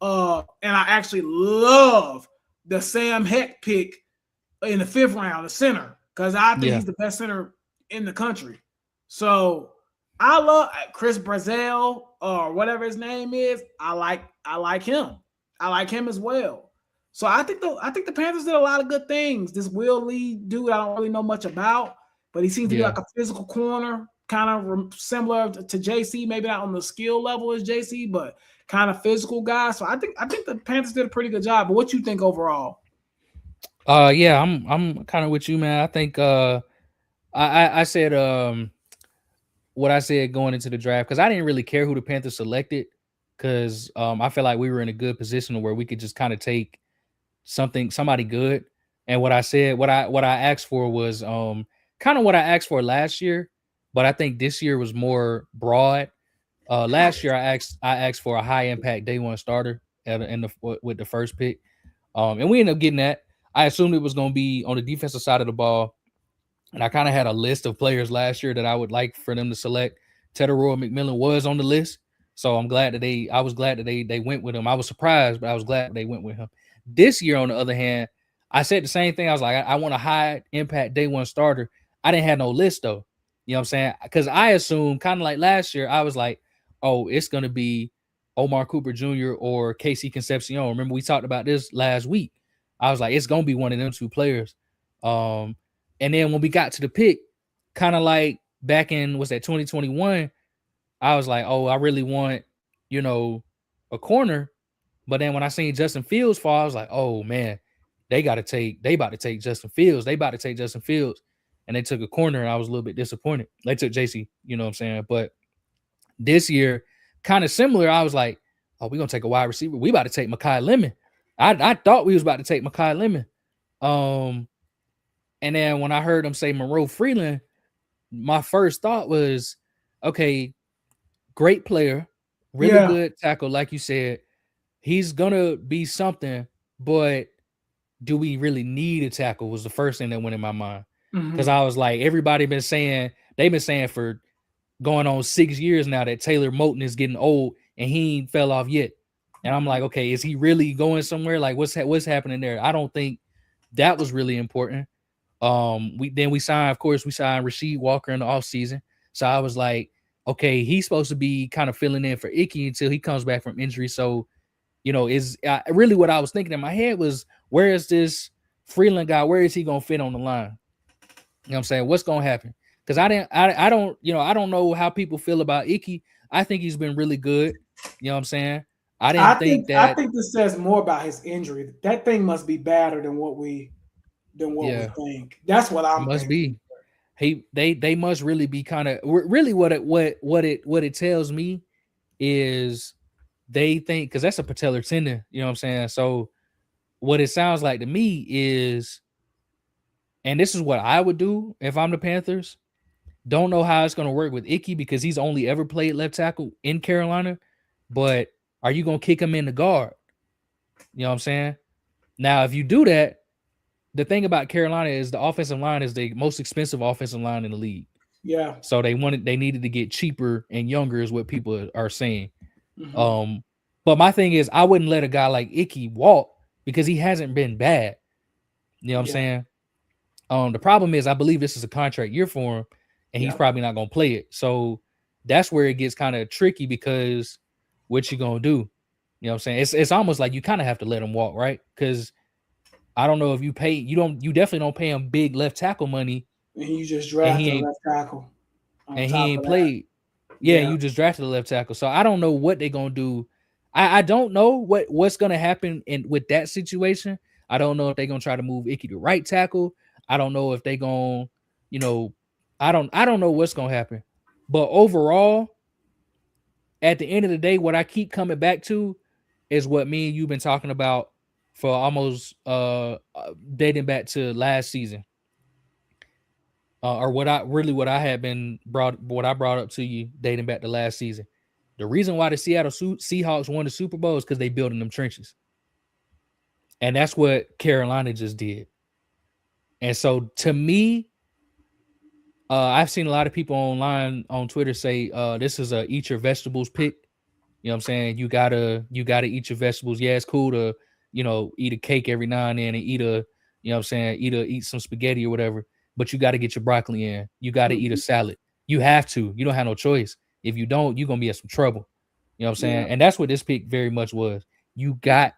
I actually love the Sam Heck pick in the 5th round, the center, because I think he's the best center in the country. So I love Chris Brazel or whatever his name is. I like him. I like him as well. So I think the Panthers did a lot of good things. This Will Lee dude, I don't really know much about, but he seems to be like a physical corner, kind of similar to JC, maybe not on the skill level as JC, but kind of physical guy. So I think the Panthers did a pretty good job. But what you think overall? I'm kind of with you, man. I think I said what I said going into the draft because I didn't really care who the Panthers selected because I feel like we were in a good position where we could just kind of take somebody good. And what I said, what I asked for was kind of what I asked for last year, but I think this year was more broad. Last year I asked for a high impact day 1 starter with the first pick, and we ended up getting that. I assumed it was going to be on the defensive side of the ball, and I kind of had a list of players last year that I would like for them to select. Teteroa McMillan was on the list, so I was glad that they went with him. I was surprised, but I was glad they went with him. This year, on the other hand, I said the same thing. I was like, I want a high impact day 1 starter. I didn't have no list though. You know what I'm saying? Because I assumed, kind of like last year, I was like, oh, it's going to be Omar Cooper Jr. or Casey Concepcion. Remember, we talked about this last week. I was like, it's going to be one of them 2 players. And then when we got to the pick, kind of like back in, 2021, I was like, oh, I really want, a corner. But then when I seen Justin Fields fall, I was like, oh, man, they about to take Justin Fields. And they took a corner, and I was a little bit disappointed. They took JC, you know what I'm saying? But this year, kind of similar. I was like, oh, we're gonna take a wide receiver. We about to take Makai Lemon. I thought we was about to take Makai Lemon. And then when I heard him say Monroe Freeland, my first thought was, okay, great player, really Yeah. good tackle, like you said. He's gonna be something, but do we really need a tackle? Was the first thing that went in my mind. Because Mm-hmm. I was like, everybody been saying, they've been saying for going on 6 years now that Taylor Moton is getting old and he ain't fell off yet. And I'm like, okay, is he really going somewhere? Like, what's happening there? I don't think that was really important. We signed, of course, we signed Rasheed Walker in the offseason. So I was like, okay, he's supposed to be kind of filling in for Icky until he comes back from injury. So, is really what I was thinking in my head was, where is this Freeland guy? Where is he gonna fit on the line? You know what I'm saying? What's gonna happen? Because I don't know how people feel about Icky. I think he's been really good. You know what I'm saying? I I didn't think think I that, think this says more about his injury. That thing must be badder than what we yeah, think. That's what it I'm must thinking. be. They must really be kind of really what it tells me is they think, because that's a patellar tendon, you know what I'm saying? So what it sounds like to me is, and this is what I would do if I'm the Panthers. Don't know how it's going to work with Icky because he's only ever played left tackle in Carolina. But are you going to kick him in the guard? You know what I'm saying? Now, if you do that, the thing about Carolina is the offensive line is the most expensive offensive line in the league. Yeah. So they needed to get cheaper and younger is what people are saying. Mm-hmm. Um, but my thing is, I wouldn't let a guy like Icky walk because he hasn't been bad. You know what I'm Yeah. saying? The problem is, I believe this is a contract year for him, and he's Yeah. probably not gonna play it. So that's where it gets kind of tricky because what you gonna do? You know what I'm saying? It's almost like you kind of have to let him walk, right? Because I don't know if you definitely don't pay him big left tackle money, And you just and drafted a left tackle on he top ain't of that. played. Yeah, Yeah. you just drafted a left tackle. So I don't know what they're gonna do. I don't know what's gonna happen in with that situation. I don't know if they're gonna try to move Icky to right tackle. I don't know if they gonna, you know, I don't know what's gonna happen. But overall, at the end of the day, what I keep coming back to is what me and you've been talking about for almost dating back to last season. Or what I had been what I brought up to you dating back to last season. The reason why the Seattle Seahawks won the Super Bowl is because they built in them trenches, and that's what Carolina just did. And so, to me, I've seen a lot of people online on Twitter say this is a eat your vegetables pick. You know what I'm saying? You gotta eat your vegetables. Yeah, it's cool to, eat a cake every now and then and eat a, you know what I'm saying, eat some spaghetti or whatever. But you gotta get your broccoli in. You gotta eat a Mhm. salad. You have to. You don't have no choice. If you don't, you're gonna be in some trouble. You know what I'm Yeah. saying? And that's what this pick very much was. You got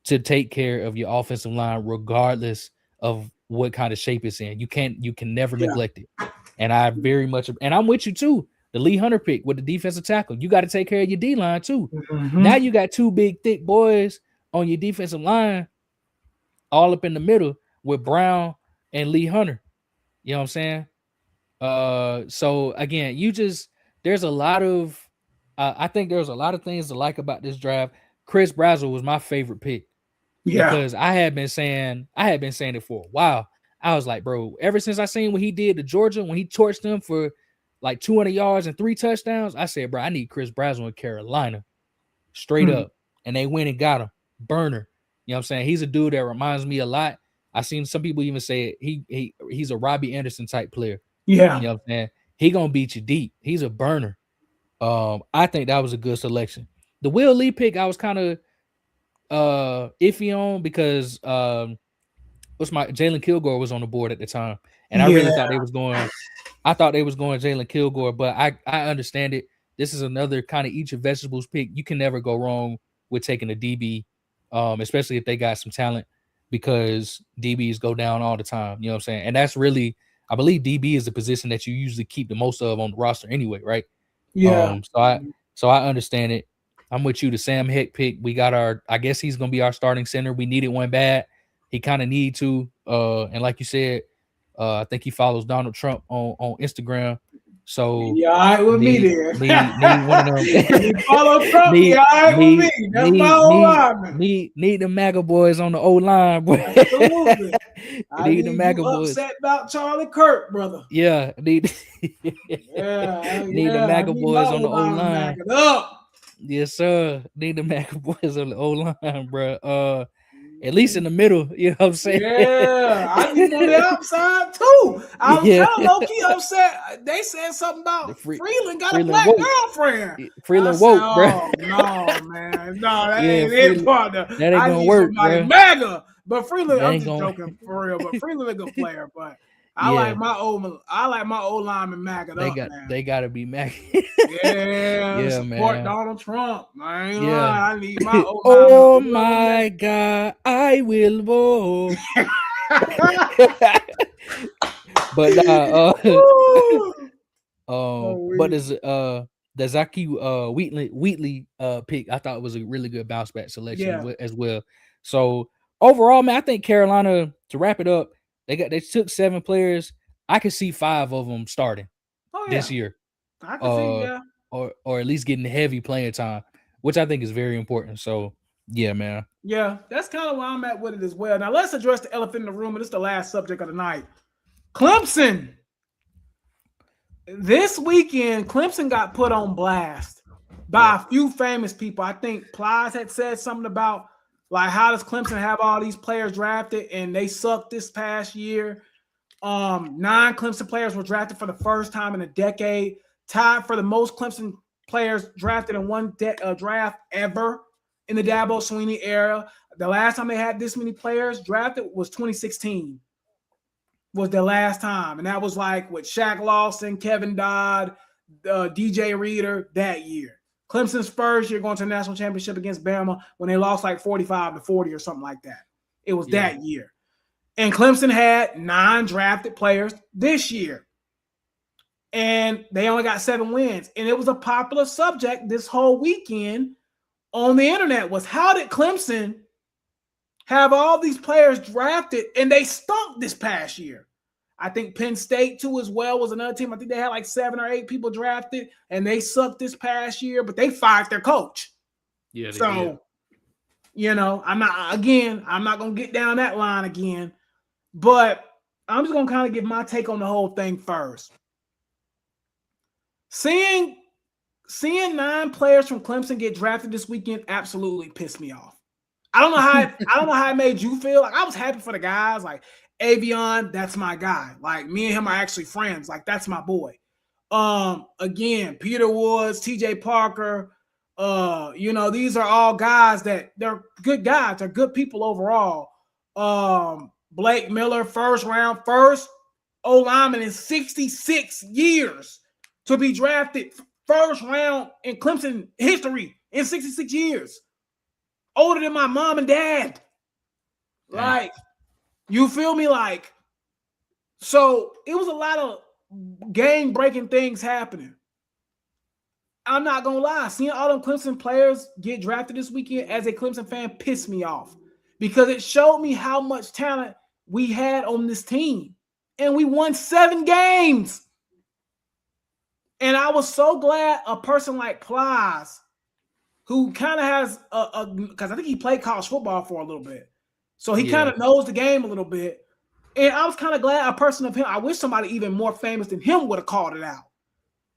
to take care of your offensive line regardless of what kind of shape it's in. You can never Yeah. neglect it. And I very much, and I'm with you too. The Lee Hunter pick with the defensive tackle. You got to take care of your D line too. Mm-hmm. Now you got two big, thick boys on your defensive line, all up in the middle with Brown and Lee Hunter. You know what I'm saying? So again, there's a lot of, I think there's a lot of things to like about this draft. Chris Brazzell was my favorite pick Yeah. because I had been saying it for a while. I was like, bro, ever since I seen what he did to Georgia when he torched them for like 200 yards and 3 touchdowns, I said, bro, I need Chris Brazzell in Carolina, straight Mm. up. And they went and got him, burner. You know what I'm saying? He's a dude that reminds me a lot. I seen some people even say it. He's a Robbie Anderson type player. Yeah. You know what I'm saying? He gonna beat you deep. He's a burner. I think that was a good selection. The Will Lee pick, I was kind of iffy on because what's my Jalen Kilgore was on the board at the time, and I Yeah. really thought they was going. I thought they was going Jalen Kilgore, but I understand it. This is another kind of eat your vegetables pick. You can never go wrong with taking a DB, especially if they got some talent, because DBs go down all the time. You know what I'm saying? And that's really, I believe DB is the position that you usually keep the most of on the roster anyway, right? Yeah. So I understand it. I'm with you. The Sam Hick pick. We got I guess he's gonna be our starting center. We needed one bad. He kind of need to. And like you said, I think he follows Donald Trump on Instagram. So you all right with me need then. need one of them. You follow Trump, you all right with me. That's my old lineman. Need the MAGA boys on the old line, boy. Absolutely. I Need the need MAGA you boys. upset about Charlie Kirk, brother. Yeah, need Yeah, need the I MAGA need my boys on the old old lineman line. back it up. Yes, sir. Need the MAGA boys on the old line, bro. At least in the middle, you know what I'm saying? Yeah, I need one on the outside too. I was Yeah. kind of low key upset. They said something about Freeland got a Freeland black woke. girlfriend. Freeland I said, woke, bro. oh no, man, no, that Yeah, ain't Freeland, it, partner. that ain't I gonna need work, somebody bro. MAGA. But Freeland, That I'm ain't just gonna. joking for real. But Freeland a good player. But I Yeah, like my old lineman MAGA up, man. they gotta be MAGA. Yeah, Yeah, support man. Donald Trump. I ain't Yeah. lying. I need my old Oh lineman. my God, I will vote. But but the Zaki Wheatley pick, I thought was a really good bounce back selection as well. So overall, man, I think Carolina, to wrap it up, they took 7 players. I could see 5 of them starting this year. I can see, yeah. Or at least getting heavy playing time, which I think is very important. So yeah, man. Yeah, that's kind of where I'm at with it as well. Now let's address the elephant in the room, and this is the last subject of the night. Clemson. This weekend, Clemson got put on blast by a few famous people. I think Plies had said something about, like, how does Clemson have all these players drafted and they sucked this past year? 9 Clemson players were drafted for the first time in a decade, tied for the most Clemson players drafted in one draft ever in the Dabo Swinney era. The last time they had this many players drafted was 2016. Was the last time, and that was like with Shaq Lawson, Kevin Dodd, DJ Reader that year. Clemson's first year going to the national championship against Bama when they lost like 45-40 or something like that. It was that year. And Clemson had 9 drafted players this year. And they only got 7 wins. And it was a popular subject this whole weekend on the internet was, how did Clemson have all these players drafted and they stunk this past year? I think Penn State, too, as well, was another team. I think they had like 7 or 8 people drafted, and they sucked this past year, but they fired their coach. Yeah. So, you know, I'm not going to get down that line again, but I'm just going to kind of give my take on the whole thing first. Seeing 9 players from Clemson get drafted this weekend absolutely pissed me off. I don't know how it made you feel. Like, I was happy for the guys. Like, Avion, that's my guy. Like, me and him are actually friends. Like, that's my boy. Again, Peter Woods, TJ Parker, you know, these are all guys that they're good guys. They're good people overall. Blake Miller, first O-lineman in 66 years to be drafted first round in Clemson history in 66 years. Older than my mom and dad. Like, you feel me? Like, so it was a lot of game-breaking things happening. I'm not going to lie. Seeing all them Clemson players get drafted this weekend as a Clemson fan pissed me off because it showed me how much talent we had on this team. And we won 7 games. And I was so glad a person like Plies, who kind of has because I think he played college football for a little bit. So he kind of knows the game a little bit. And I was kind of glad a person of him, I wish somebody even more famous than him would have called it out.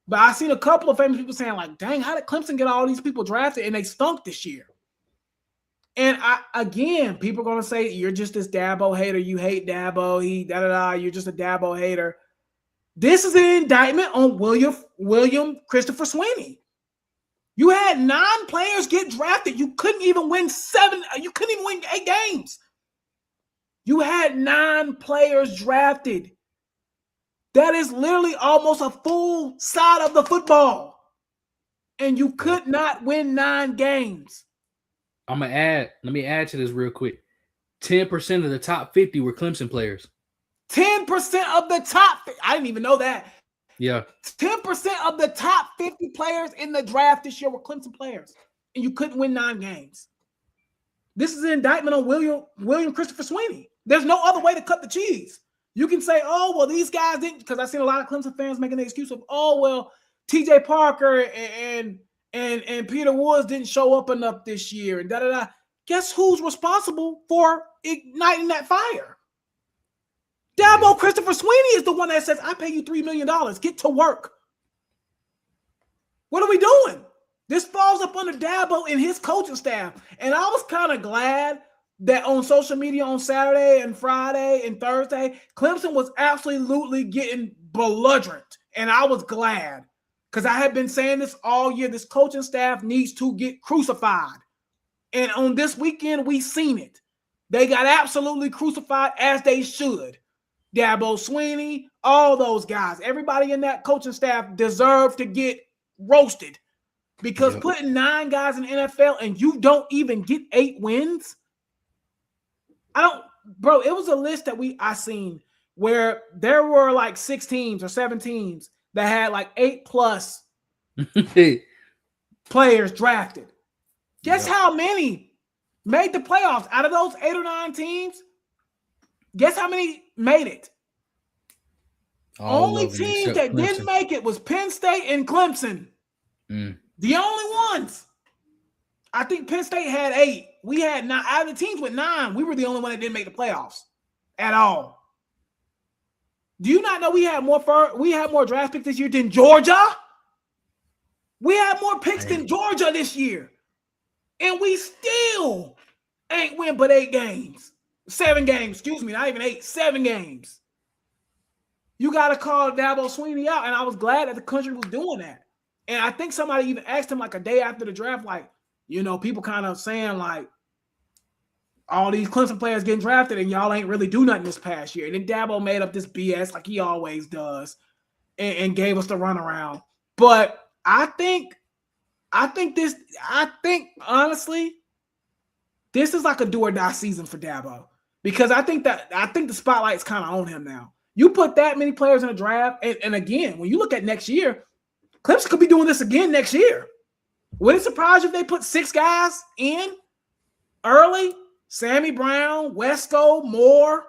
But I seen a couple of famous people saying, like, dang, how did Clemson get all these people drafted and they stunk this year? And people are going to say, you're just this Dabo hater. You hate Dabo. You're just a Dabo hater. This is an indictment on William Christopher Swinney. You had 9 players get drafted. You couldn't even win 7. You couldn't even win 8 games. You had 9 players drafted. That is literally almost a full side of the football. And you could not win 9 games. Let me add to this real quick. 10% of the top 50 were Clemson players. 10% of the top, I didn't even know that. Yeah. 10% of the top 50 players in the draft this year were Clemson players. And you couldn't win 9 games. This is an indictment on William Christopher Swinney. There's no other way to cut the cheese. You can say, oh, well, these guys didn't, because I've seen a lot of Clemson fans making the excuse of, oh, well, TJ Parker and Peter Woods didn't show up enough this year and da-da-da. Guess who's responsible for igniting that fire? Dabo Christopher Sweeney is the one that says, I pay you $3 million. Get to work. What are we doing? This falls up under Dabo and his coaching staff. And I was kind of glad that on social media on Saturday and Friday and Thursday, Clemson was absolutely getting belligerent. And I was glad because I had been saying this all year. This coaching staff needs to get crucified. And on this weekend, we seen it. They got absolutely crucified as they should. Dabo Sweeney, all those guys, everybody in that coaching staff deserved to get roasted because putting 9 guys in the NFL and you don't even get 8 wins. Bro, it was a list that I seen where there were like 6 teams or 7 teams that had like 8+ players drafted. Guess how many made the playoffs out of those 8 or 9 teams? Guess how many made it? Only teams that didn't make it was Penn State and Clemson. The only ones. I think Penn State had 8. We had 9. Out of the teams with 9, we were the only one that didn't make the playoffs at all. Do you not know we had more draft picks this year than Georgia? We had more picks than Georgia this year. And we still ain't win but 8 games. 7 games, excuse me, not even 8, 7 games. You got to call Dabo Sweeney out, and I was glad that the country was doing that. And I think somebody even asked him like a day after the draft, like, you know, people kind of saying like, all these Clemson players getting drafted and y'all ain't really do nothing this past year. And then Dabo made up this BS like he always does and gave us the runaround. But I think honestly, this is like a do or die season for Dabo because I think the spotlight's kind of on him now. You put that many players in a draft, and again, when you look at next year, Clemson could be doing this again next year. Would it surprise you if they put 6 guys in early? Sammy Brown, Wesco, Moore.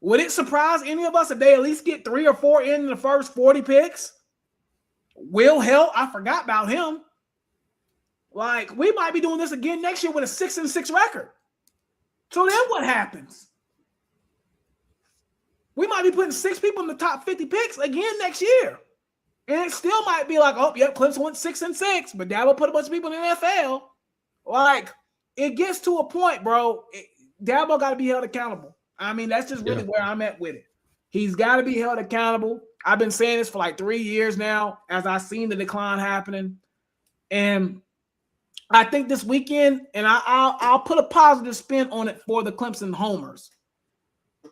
Would it surprise any of us if they at least get 3 or 4 in the first 40 picks? Will Helt, I forgot about him. Like, we might be doing this again next year with a 6-6 record. So then what happens? We might be putting 6 people in the top 50 picks again next year. And it still might be like, oh, yep, Clemson went 6-6, but Dabo put a bunch of people in the NFL. Like, it gets to a point, bro. Dabo got to be held accountable. I mean, that's just really where I'm at with it. He's got to be held accountable. I've been saying this for like 3 years now as I've seen the decline happening. And I think this weekend, and I'll put a positive spin on it for the Clemson homers.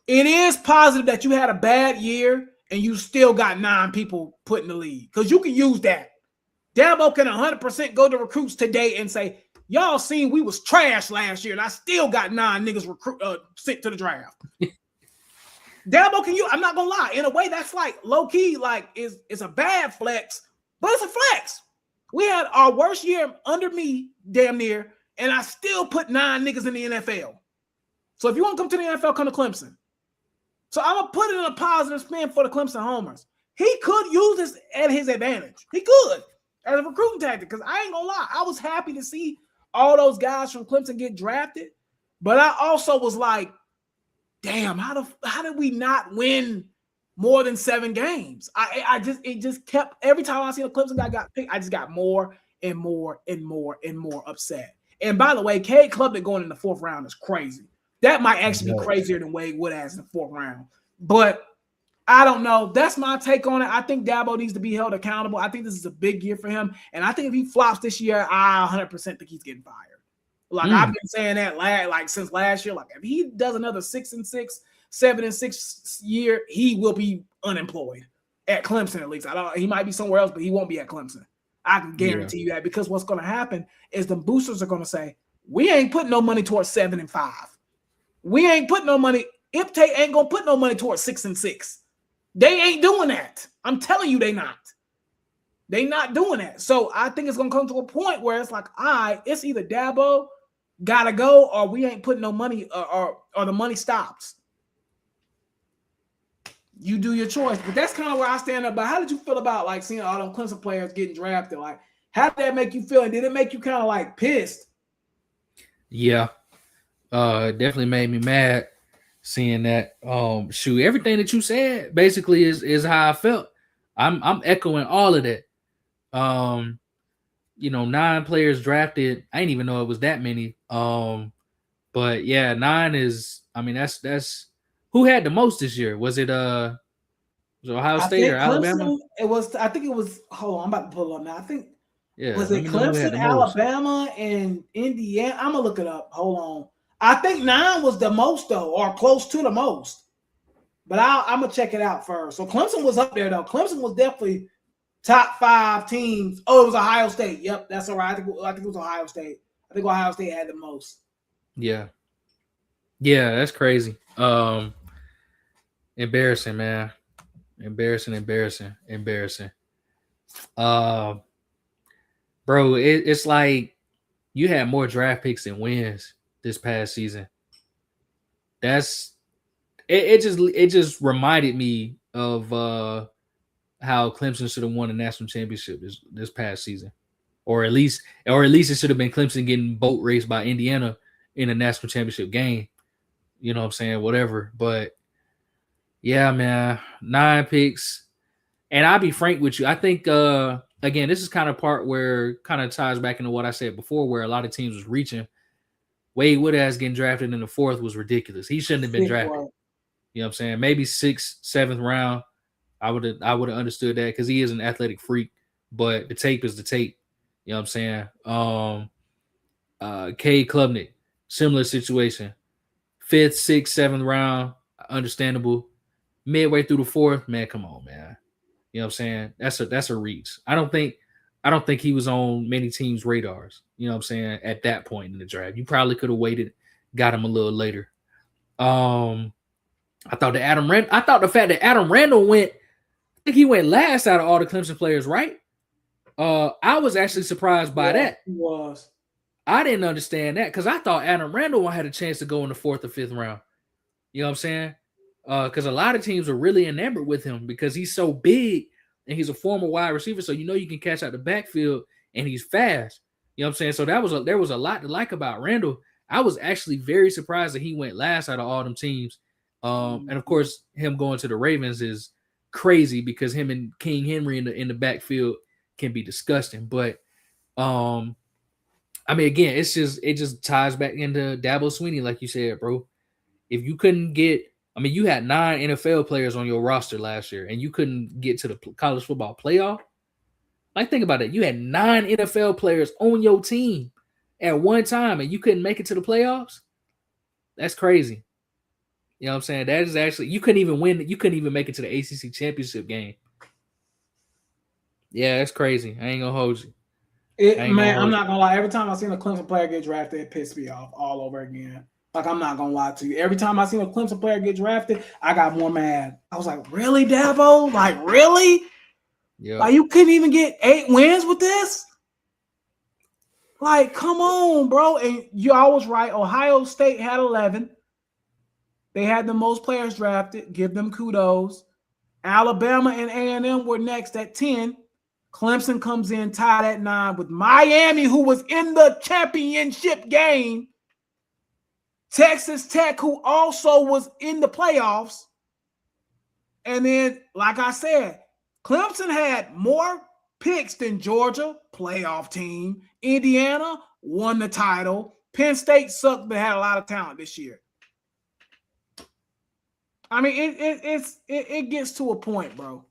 It is positive that you had a bad year and you still got 9 people put in the league because you can use that. Dabo can 100% go to recruits today and say, y'all seen we was trash last year and I still got 9 niggas sent to the draft. Dabo can I'm not going to lie. In a way, that's like low-key, like it's a bad flex, but it's a flex. We had our worst year under me, damn near, and I still put 9 niggas in the NFL. So if you want to come to the NFL, come to Clemson. So I'm going to put it in a positive spin for the Clemson homers. He could use this at his advantage. He could as a recruiting tactic because I ain't going to lie. I was happy to see all those guys from Clemson get drafted, but I also was like, damn, how did we not win more than 7 games? It just kept, every time I see a Clemson guy got picked, I just got more and more and more and more upset. And by the way, Cade Klubnik going in the 4th round is crazy. That might actually be crazier than Wade Woodaz in the 4th round. But I don't know. That's my take on it. I think Dabo needs to be held accountable. I think this is a big year for him. And I think if he flops this year, I 100% think he's getting fired. Like I've been saying that since last year. Like if he does another 6-6, 7-6 year, he will be unemployed at Clemson at least. He might be somewhere else, but he won't be at Clemson. I can guarantee you that because what's going to happen is the boosters are going to say, we ain't putting no money towards 7-5. We ain't putting no money. Iptate ain't going to put no money towards 6-6. They ain't doing that. I'm telling you they not. They not doing that. So I think it's going to come to a point where it's like, all right, it's either Dabo got to go or we ain't putting no money or the money stops. you do your choice. But that's kind of where I stand up. But how did you feel about like seeing all them Clemson players getting drafted? Like, how did that make you feel? And did it make you kind of like pissed? Yeah, it definitely made me mad seeing that. Shoot, everything that you said basically is how I felt. I'm echoing all of that. 9 players drafted. I didn't even know it was that many. But yeah, 9 is. I mean, that's who had the most this year. Was it Ohio I State or think Alabama? Clemson. It was. I think it was. Hold on, I'm about to pull it up now. I think Yeah, was let it me know who had Clemson, the most. Alabama, and Indiana. I'm gonna look it up. Hold on. I think 9 was the most though, or close to the most. But I'm gonna check it out first. So Clemson was up there though. Clemson was definitely top 5 teams. Oh, it was Ohio State. Yep, that's all right. I think it was Ohio State. I think Ohio State had the most. Yeah, that's crazy. Embarrassing, man. Embarrassing. Uh, Bro, it's like you had more draft picks than wins this past season. That's it just reminded me of how Clemson should have won the national championship this past season. Or at least it should have been Clemson getting boat raced by Indiana in a national championship game. You know what I'm saying? Whatever. But yeah, man, 9 picks. And I'll be frank with you. I think again, this is kind of part where kind of ties back into what I said before, where a lot of teams was reaching. Wade Woodaz getting drafted in the 4th was ridiculous. He shouldn't have been drafted. You know what I'm saying? Maybe 6th, 7th round. I would have understood that because he is an athletic freak, but the tape is the tape. You know what I'm saying? Cade Klubnik, similar situation. 5th, 6th, 7th round, understandable. Midway through the 4th, man, come on, man. You know what I'm saying? That's a reach. I don't think he was on many teams' radars. You know what I'm saying? At that point in the draft, you probably could have waited, got him a little later. I thought the fact that Adam Randall went, I think he went last out of all the Clemson players, right? I was actually surprised by that. He was. I didn't understand that because I thought Adam Randall had a chance to go in the 4th or 5th round. You know what I'm saying? Because a lot of teams are really enamored with him because he's so big and he's a former wide receiver. So you can catch out the backfield and he's fast. You know what I'm saying? So there was a lot to like about Randall. I was actually very surprised that he went last out of all them teams. And of course, him going to the Ravens is crazy because him and King Henry in the backfield can be disgusting. But I mean, again, it just ties back into Dabo Swinney, like you said, bro. If you couldn't get, I mean, you had 9 NFL players on your roster last year, and you couldn't get to the college football playoff. Like, think about it. You had 9 NFL players on your team at one time, and you couldn't make it to the playoffs. That's crazy. You know what I'm saying? That is actually, you couldn't even win. You couldn't even make it to the ACC championship game. Yeah, that's crazy. I ain't gonna hold you. I'm not gonna lie. Every time I seen a Clemson player get drafted, it pissed me off all over again. Like, I'm not gonna lie to you. Every time I seen a Clemson player get drafted, I got more mad. I was like, really, Dabo? Like, really? Yeah. Like, you couldn't even get 8 wins with this? Like, come on, bro. And you always right. Ohio State had 11. They had the most players drafted. Give them kudos. Alabama and A&M were next at 10. Clemson comes in tied at 9 with Miami, who was in the championship game. Texas Tech, who also was in the playoffs. And then, like I said, Clemson had more picks than Georgia, playoff team. Indiana won the title. Penn State sucked, but had a lot of talent this year. I mean, it gets to a point, bro.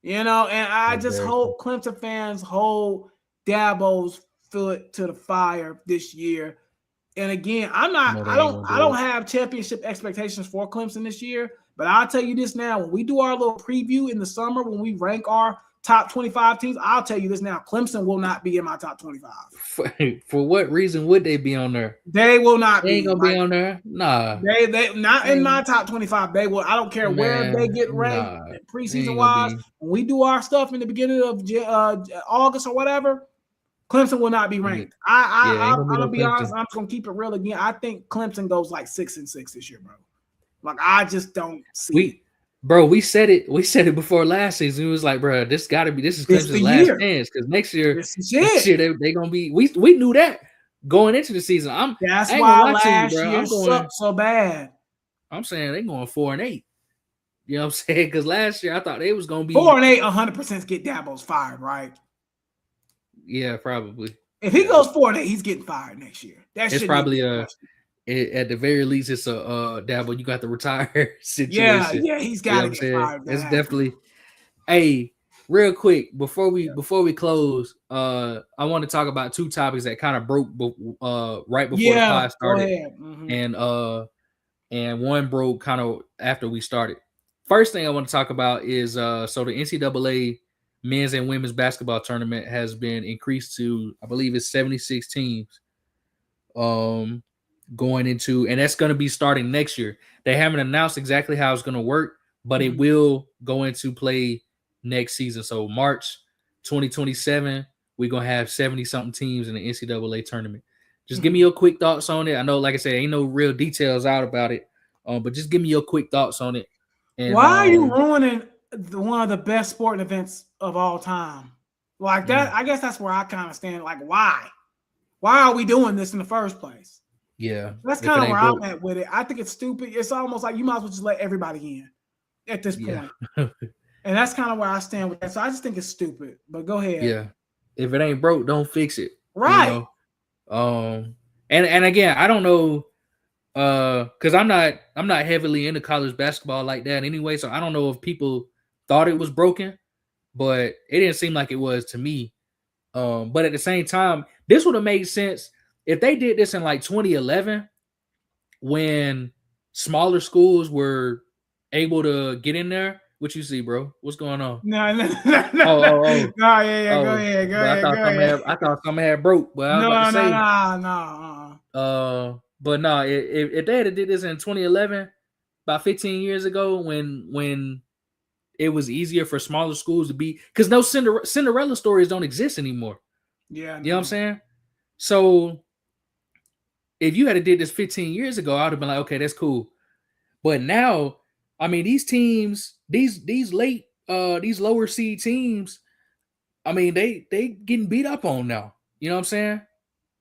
You know, and I just hope Clemson fans hold Dabo's foot to the fire this year. And again, I don't have championship expectations for Clemson this year, but I'll tell you this now. When we do our little preview in the summer, when we rank our top 25 teams, I'll tell you this now. Clemson will not be in my top 25. For what reason would they be on there? They will not be. Ain't gonna be on there. Nah. They not in my top 25. They will. I don't care where they get ranked preseason wise. When we do our stuff in the beginning of August or whatever, Clemson will not be ranked. I'll be honest. I'm just gonna keep it real again. I think Clemson goes like 6-6 this year, bro. Like, I just don't see it. bro, we said it. We said it before last season. It was like, bro, this got to be. This is This the Clemson's last year. chance because next year, This is next it. year they gonna be. We knew that going into the season. That's I ain't gonna why lie to you, last bro. year sucked so bad. I'm saying they going 4-8. You know what I'm saying? Because last year I thought they was gonna be 4-8, 100% get Dabo's fired, right? Yeah, probably. If he goes 4-8, he's getting fired next year. That It's shouldn't probably be a question. at the very least, it's a Dabo, you got to retire Yeah, situation. he's You know got what to I'm get saying? fired. It's definitely. Hey, real quick before we close, I want to talk about two topics that kind of broke right before the Yeah, pod go started, ahead. and one broke kind of after we started. First thing I want to talk about is so the NCAA men's and women's basketball tournament has been increased to, I believe it's 76 teams. Going into, and that's going to be starting next year. They haven't announced exactly how it's going to work, but it will go into play next season. So March 2027, we're going to have 70 something teams in the NCAA tournament. Just give me your quick thoughts on it. I know, like I said, ain't no real details out about it, but just give me your quick thoughts on it. And Why are you ruining one of the best sporting events of all time? Like that, I guess that's where I kind of stand. Like, why? Why are we doing this in the first place? Yeah, that's kind of where I'm at with it. I think it's stupid. It's almost like you might as well just let everybody in at this point. And that's kind of where I stand with that. So I just think it's stupid. But go ahead. Yeah, if it ain't broke, don't fix it. Right. You know? And again, I don't know, because I'm not heavily into college basketball like that anyway. So I don't know if people thought it was broken, but it didn't seem like it was to me. But at the same time, this would have made sense if they did this in like 2011, when smaller schools were able to get in there. What you see, bro? What's going on? No. No, Yeah. Go ahead. I thought something had broke, but I was about to say, no. But no, if they had did this in 2011, about 15 years ago, when it was easier for smaller schools to be, because no Cinderella stories don't exist anymore. Yeah, you know what I'm saying? So if you had did this 15 years ago, I would have been like, okay, that's cool. But now, I mean, these teams, these late, these lower seed teams, I mean, they getting beat up on now. You know what I'm saying?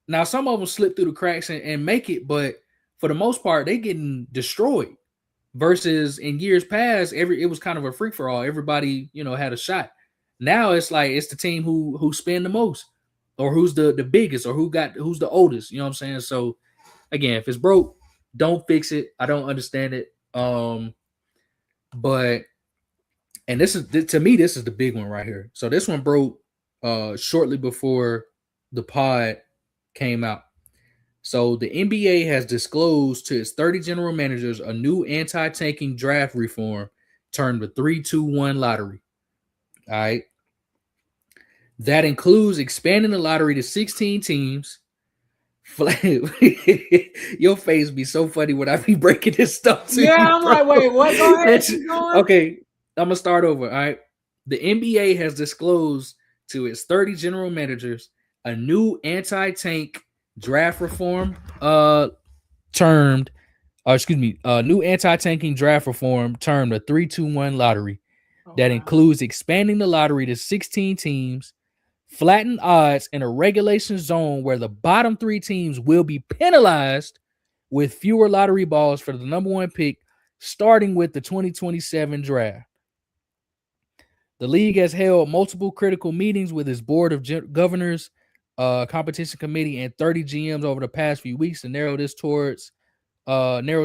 Now, some of them slip through the cracks and make it, but for the most part, they getting destroyed. Versus in years past, it was kind of a free for all. Everybody, had a shot. Now it's like it's the team who spend the most, or who's the biggest, or who's the oldest. You know what I'm saying? So again, if it's broke, don't fix it. I don't understand it. But and this is, to me, this is the big one right here. So this one broke shortly before the pod came out. So the NBA has disclosed to its 30 general managers a new anti-tanking draft reform termed the 3-2-1 lottery. All right. That includes expanding the lottery to 16 teams. Your face be so funny when I be breaking this stuff to you, I'm like, wait, what? Go ahead. Okay, I'm gonna start over. All right. The NBA has disclosed to its 30 general managers a new anti-tank draft reform new anti-tanking draft reform termed a 3-2-1 lottery that includes expanding the lottery to 16 teams, flatten odds in a regulation zone where the bottom 3 teams will be penalized with fewer lottery balls for the number 1 pick, starting with the 2027 draft. The league has held multiple critical meetings with its board of governors, competition committee, and 30 GMs over the past few weeks to narrow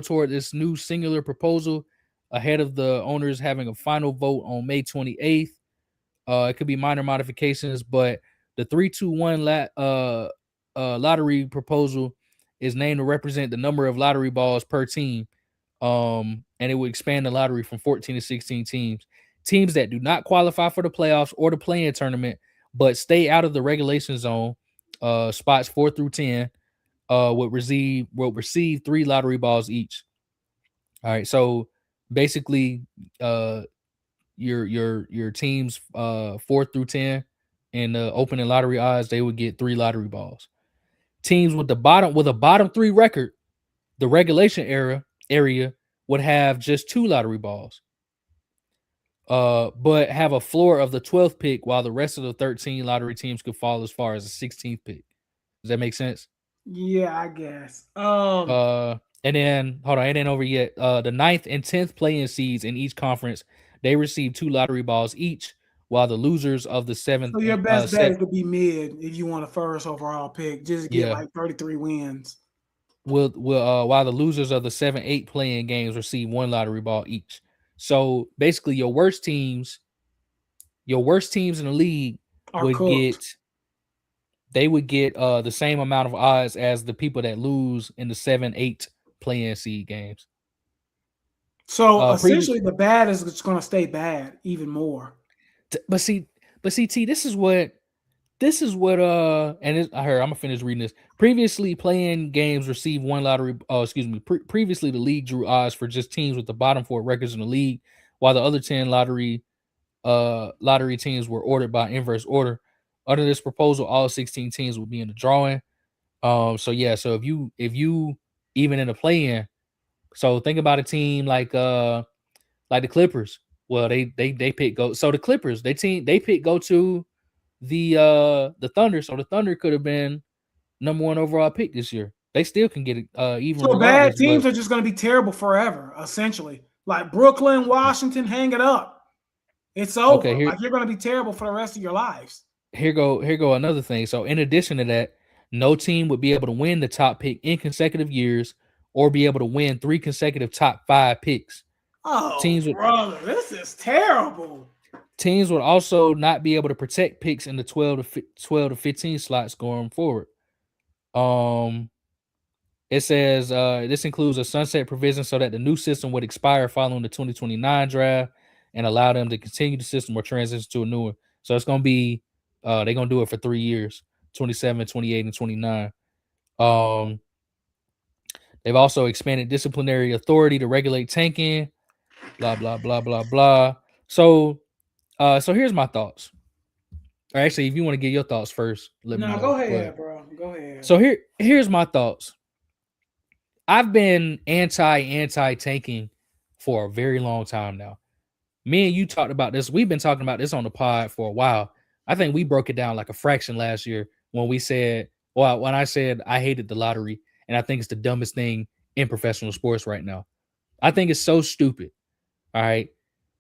toward this new singular proposal ahead of the owners having a final vote on May 28th. It could be minor modifications, but the 3-2-1 lottery proposal is named to represent the number of lottery balls per team. And it would expand the lottery from 14 to 16 teams. Teams that do not qualify for the playoffs or the play-in tournament, but stay out of the regulation zone, spots 4 through 10, will receive 3 lottery balls each. All right, so basically, your teams 4 through 10 in the opening lottery odds, they would get 3 lottery balls. Teams with a bottom 3 record, the regulation area would have just 2 lottery balls. but have a floor of the 12th pick, while the rest of the 13 lottery teams could fall as far as the 16th pick. Does that make sense? Yeah, I guess. And then hold on, it ain't over yet. The ninth and 10th play-in seeds in each conference, they receive 2 lottery balls each, while the losers of the seventh So your and best bet is to be mid if you want a first overall pick, just to get yeah, like 33 wins. will while the losers of the 7-8 play-in games receive 1 lottery ball each. So basically, your worst teams in the league Are would cooked. get they would get the same amount of odds as the people that lose in the 7-8 play-in seed games. So Previous, essentially, the bad is just going to stay bad even more. but see, T, I heard I'm gonna finish reading this. Previously, playing games received 1 lottery. Oh, excuse me. Previously, the league drew odds for just teams with the bottom 4 records in the league, while the other 10 lottery teams were ordered by inverse order. Under this proposal, all 16 teams will be in the drawing. So yeah, so if you even in the play-in, so think about a team like the Clippers. Well, they pick go. So the Clippers, they pick go to the Thunder. So the Thunder could have been number 1 overall pick this year. They still can get it even So bad regardless. teams But are just going to be terrible forever, essentially. Like Brooklyn, Washington, hang it up. It's okay, over. Like you're going to be terrible for the rest of your lives. here go another thing. So in addition to that, no team would be able to win the top pick in consecutive years or be able to win 3 consecutive top 5 picks. Oh, Teams would brother, this is terrible. teams would also not be able to protect picks in the 12 to 15 slots going forward. Um It says this includes a sunset provision so that the new system would expire following the 2029 draft and allow them to continue the system or transition to a new one. So it's going to be they're going to do it for 3 years, 27, 28, and 29. Um they've also expanded disciplinary authority to regulate tanking, blah blah blah blah blah. So so here's my thoughts. Or actually, if you want to get your thoughts first, let me No, go know. But ahead, bro. Go ahead. so here's my thoughts. I've been anti tanking for a very long time now. Me and you talked about this. We've been talking about this on the pod for a while. I think we broke it down like a fraction last year when we said, well, when I said I hated the lottery and I think it's the dumbest thing in professional sports right now. I think it's so stupid. All right.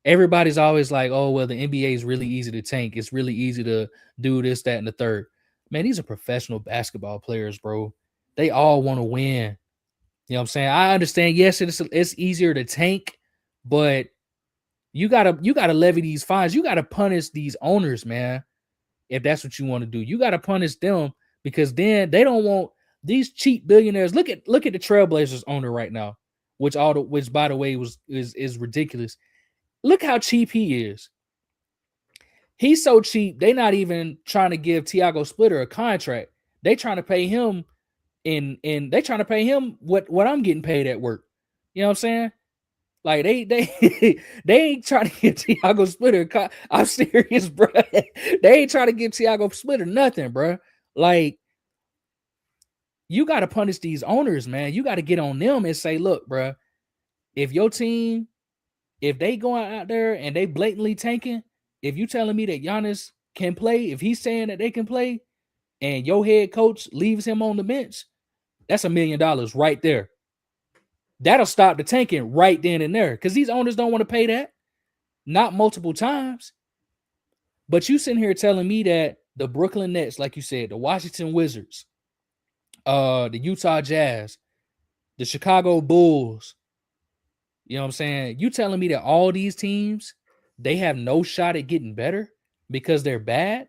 Everybody's always like, oh, well, the NBA is really easy to tank. It's really easy to do this, that, and the third. Man, these are professional basketball players, bro. They all want to win. You know what I'm saying? I understand. Yes, it's easier to tank, but you gotta levy these fines. You gotta punish these owners, man. If that's what you want to do, you gotta punish them because then they don't want these cheap billionaires. Look at the Trailblazers owner right now, which by the way is ridiculous. Look how cheap he is. He's so cheap. They not even trying to give Tiago Splitter a contract. They trying to pay him in they trying to pay him what I'm getting paid at work. You know what I'm saying? Like they they ain't trying to get Tiago Splitter. I'm serious, bro. They ain't trying to get Tiago Splitter nothing, bro. Like you got to punish these owners, man. You got to get on them and say, look, bro, if your team, if they going out there and they blatantly tanking, if you telling me that Giannis can play, if he's saying that they can play, and your head coach leaves him on the bench, that's $1 million right there. That'll stop the tanking right then and there because these owners don't want to pay that. Not multiple times. But you sitting here telling me that the Brooklyn Nets, like you said, the Washington Wizards, the Utah Jazz, the Chicago Bulls, you know what I'm saying? You telling me that all these teams, they have no shot at getting better because they're bad?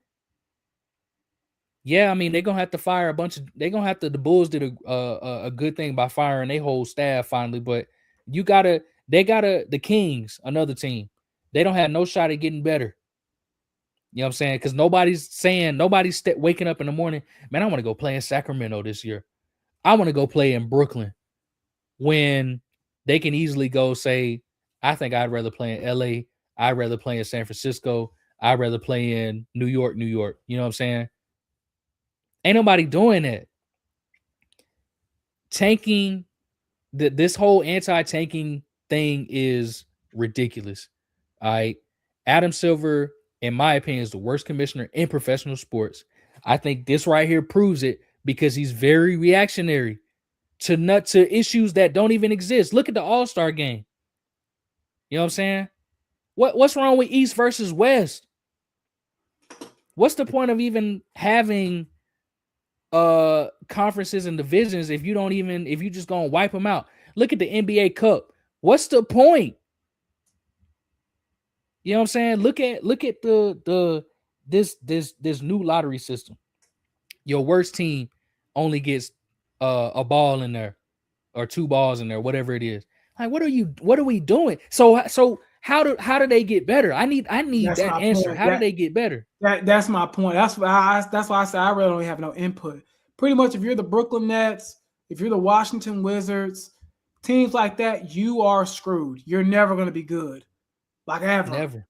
Yeah, I mean, they're gonna have to fire a bunch of. They're gonna have to. The Bulls did a good thing by firing their whole staff finally, but you gotta. They gotta. The Kings, another team, they don't have no shot at getting better. You know what I'm saying? Because nobody's waking up in the morning. Man, I want to go play in Sacramento this year. I want to go play in Brooklyn when they can easily go say, I think I'd rather play in LA. I'd rather play in San Francisco. I'd rather play in New York, New York. You know what I'm saying? Ain't nobody doing that. Tanking, this whole anti-tanking thing is ridiculous. All right. Adam Silver, in my opinion, is the worst commissioner in professional sports. I think this right here proves it because he's very reactionary to issues that don't even exist. Look at the All-Star game. You know what I'm saying? What's wrong with East versus West? What's the point of even having conferences and divisions if you just gonna wipe them out? Look at the NBA Cup. What's the point? You know what I'm saying? Look at this new lottery system. Your worst team only gets a ball in there or 2 balls in there, whatever it is. Like, what are we doing? So how do they get better? I need That's that my answer. point. How do they get better? That's my point. That's why I say I really don't have no input. Pretty much, if you're the Brooklyn Nets, if you're the Washington Wizards, teams like that, you are screwed. You're never going to be good, like ever. Never.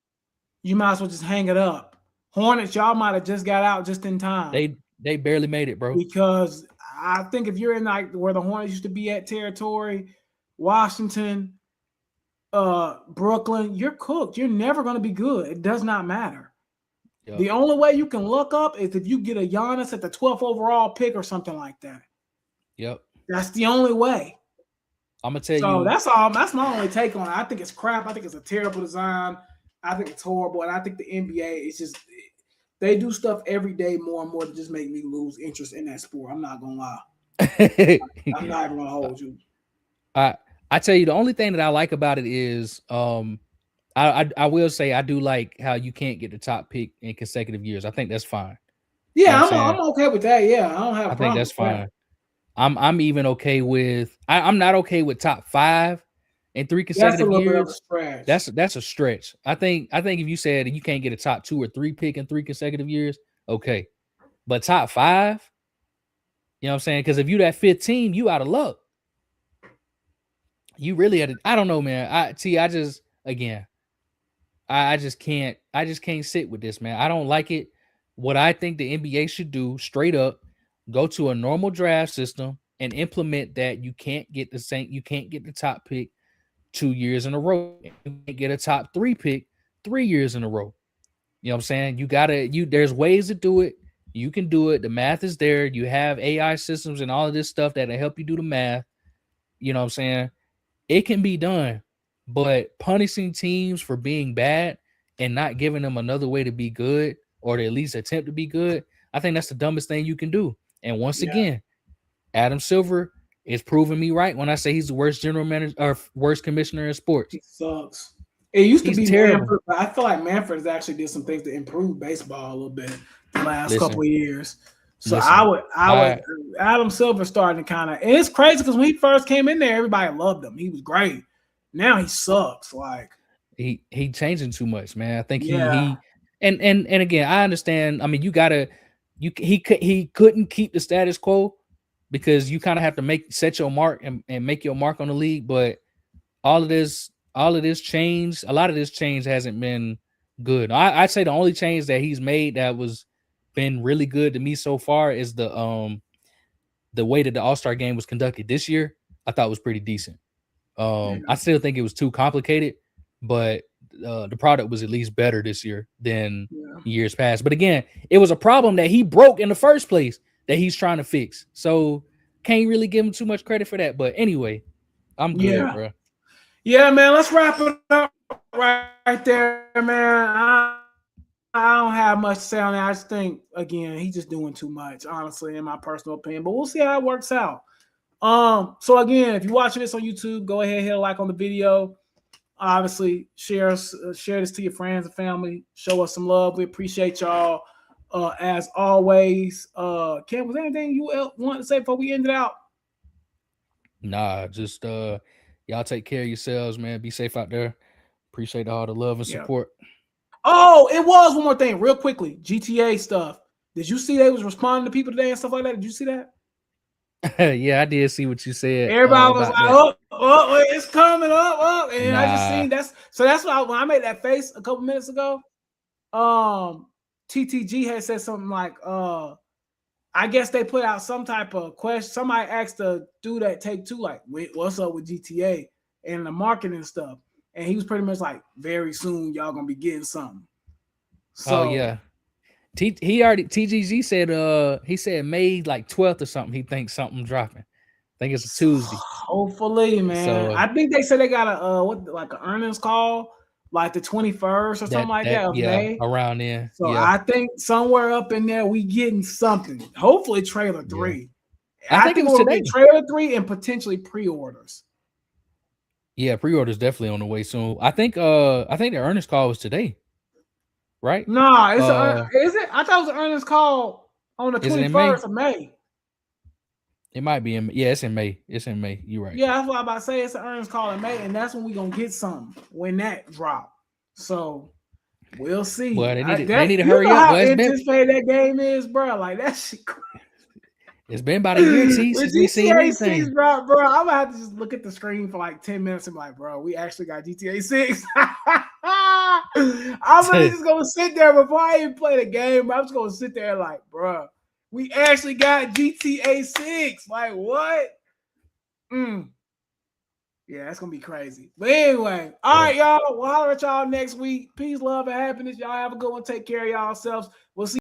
You might as well just hang it up. Hornets, y'all might have just got out just in time. They barely made it, bro. Because I think if you're in like where the Hornets used to be at territory, Washington, Brooklyn, you're cooked. You're never going to be good. It does not matter. Yep. The only way you can look up is if you get a Giannis at the 12th overall pick or something like that. Yep. That's the only way. I'm gonna tell you. So that's all. That's my only take on it. I think it's crap. I think it's a terrible design. I think it's horrible, and I think the NBA is just they do stuff every day more and more to just make me lose interest in that sport. I'm not gonna lie. I'm not even gonna hold you. I tell you, the only thing that I like about it is I will say I do like how you can't get the top pick in consecutive years. I think that's fine. Yeah, you know I'm okay with that. Yeah, I don't have. I think that's fine. I'm even okay with. I'm not okay with top 5 in 3 consecutive years. That's a stretch. I think if you said you can't get a top 2 or 3 pick in 3 consecutive years, okay, but top 5, you know what I'm saying? Because if you that 5th team, you out of luck. You really had to. I don't know, man. I just can't sit with this, man. I don't like it. What I think the NBA should do, straight up, go to a normal draft system and implement that. You can't get the top pick 2 years in a row. You can't get a top 3 pick 3 years in a row. You know what I'm saying? There's ways to do it. You can do it. The math is there. You have AI systems and all of this stuff that'll help you do the math. You know what I'm saying? It can be done, but punishing teams for being bad and not giving them another way to be good or to at least attempt to be good, I think that's the dumbest thing you can do. And once again, Adam Silver is proving me right when I say he's the worst general manager or worst commissioner in sports. He sucks. It used to be terrible. Manfred, but I feel like Manfred has actually did some things to improve baseball a little bit the last couple of years. So I would Adam Silver starting to kind of, and it's crazy because when he first came in there, everybody loved him. He was great. Now he sucks. Like he changing too much, man. I think he and again, I understand. I mean, he couldn't keep the status quo because you kind of have to set your mark and make your mark on the league. But all of this change, a lot of this change hasn't been good. I'd say the only change that he's made that was been really good to me so far is the way that the All-Star game was conducted this year. I thought was pretty decent. I still think it was too complicated, but the product was at least better this year than years past. But again, it was a problem that he broke in the first place that he's trying to fix. So can't really give him too much credit for that. But anyway, I'm good, bro. Yeah, man. Let's wrap it up right there, man. I don't have much to say on that. I just think, again, he's just doing too much, honestly, in my personal opinion. But we'll see how it works out. So again, if you're watching this on YouTube, go ahead, hit a like on the video. Obviously, share this to your friends and family. Show us some love. We appreciate y'all. As always, Ken, was there anything you want to say before we end it out? Nah, just y'all take care of yourselves, man. Be safe out there. Appreciate all the love and support. Oh, it was one more thing, real quickly. GTA stuff. Did you see they was responding to people today and stuff like that? Did you see that? Yeah, I did see what you said. Everybody was like, oh, it's coming up. And I just seen that's why when I made that face a couple minutes ago, TTG had said something like, I guess they put out some type of question. Somebody asked the dude at Take Two, like, what's up with GTA and the marketing stuff? and he was pretty much like, very soon y'all gonna be getting something. So, oh yeah, TGG said he said May like 12th or something. He thinks something dropping. I think it's a Tuesday. Hopefully, man. So, I think they said they got a like an earnings call, like the 21st or something like that of May. Around there. So I think somewhere up in there we getting something. Hopefully, trailer 3. Yeah. I think we'll get trailer 3 and potentially pre-orders. Yeah, pre-orders definitely on the way soon. I think the earnings call was today, right? No, is it? I thought it was an earnings call on the 21st of May. It might be it's in May. It's in May. You're right. Yeah, that's what I'm about to say. It's an earnings call in May, and that's when we're gonna get something when that drop. So we'll see. Well, they need to hurry up. How anticipated that game is, bro. Like that shit crazy. It's been about a year since we seen anything. Drop, bro. I'm gonna have to just look at the screen for like 10 minutes and be like, bro, we actually got GTA 6. I'm really just gonna sit there before I even play the game. I'm just gonna sit there like, bro, we actually got GTA 6. Like what? Yeah, that's gonna be crazy. But anyway, all right, y'all. We'll holler at y'all next week. Peace, love, and happiness. Y'all have a good one. Take care of yourselves. We'll see.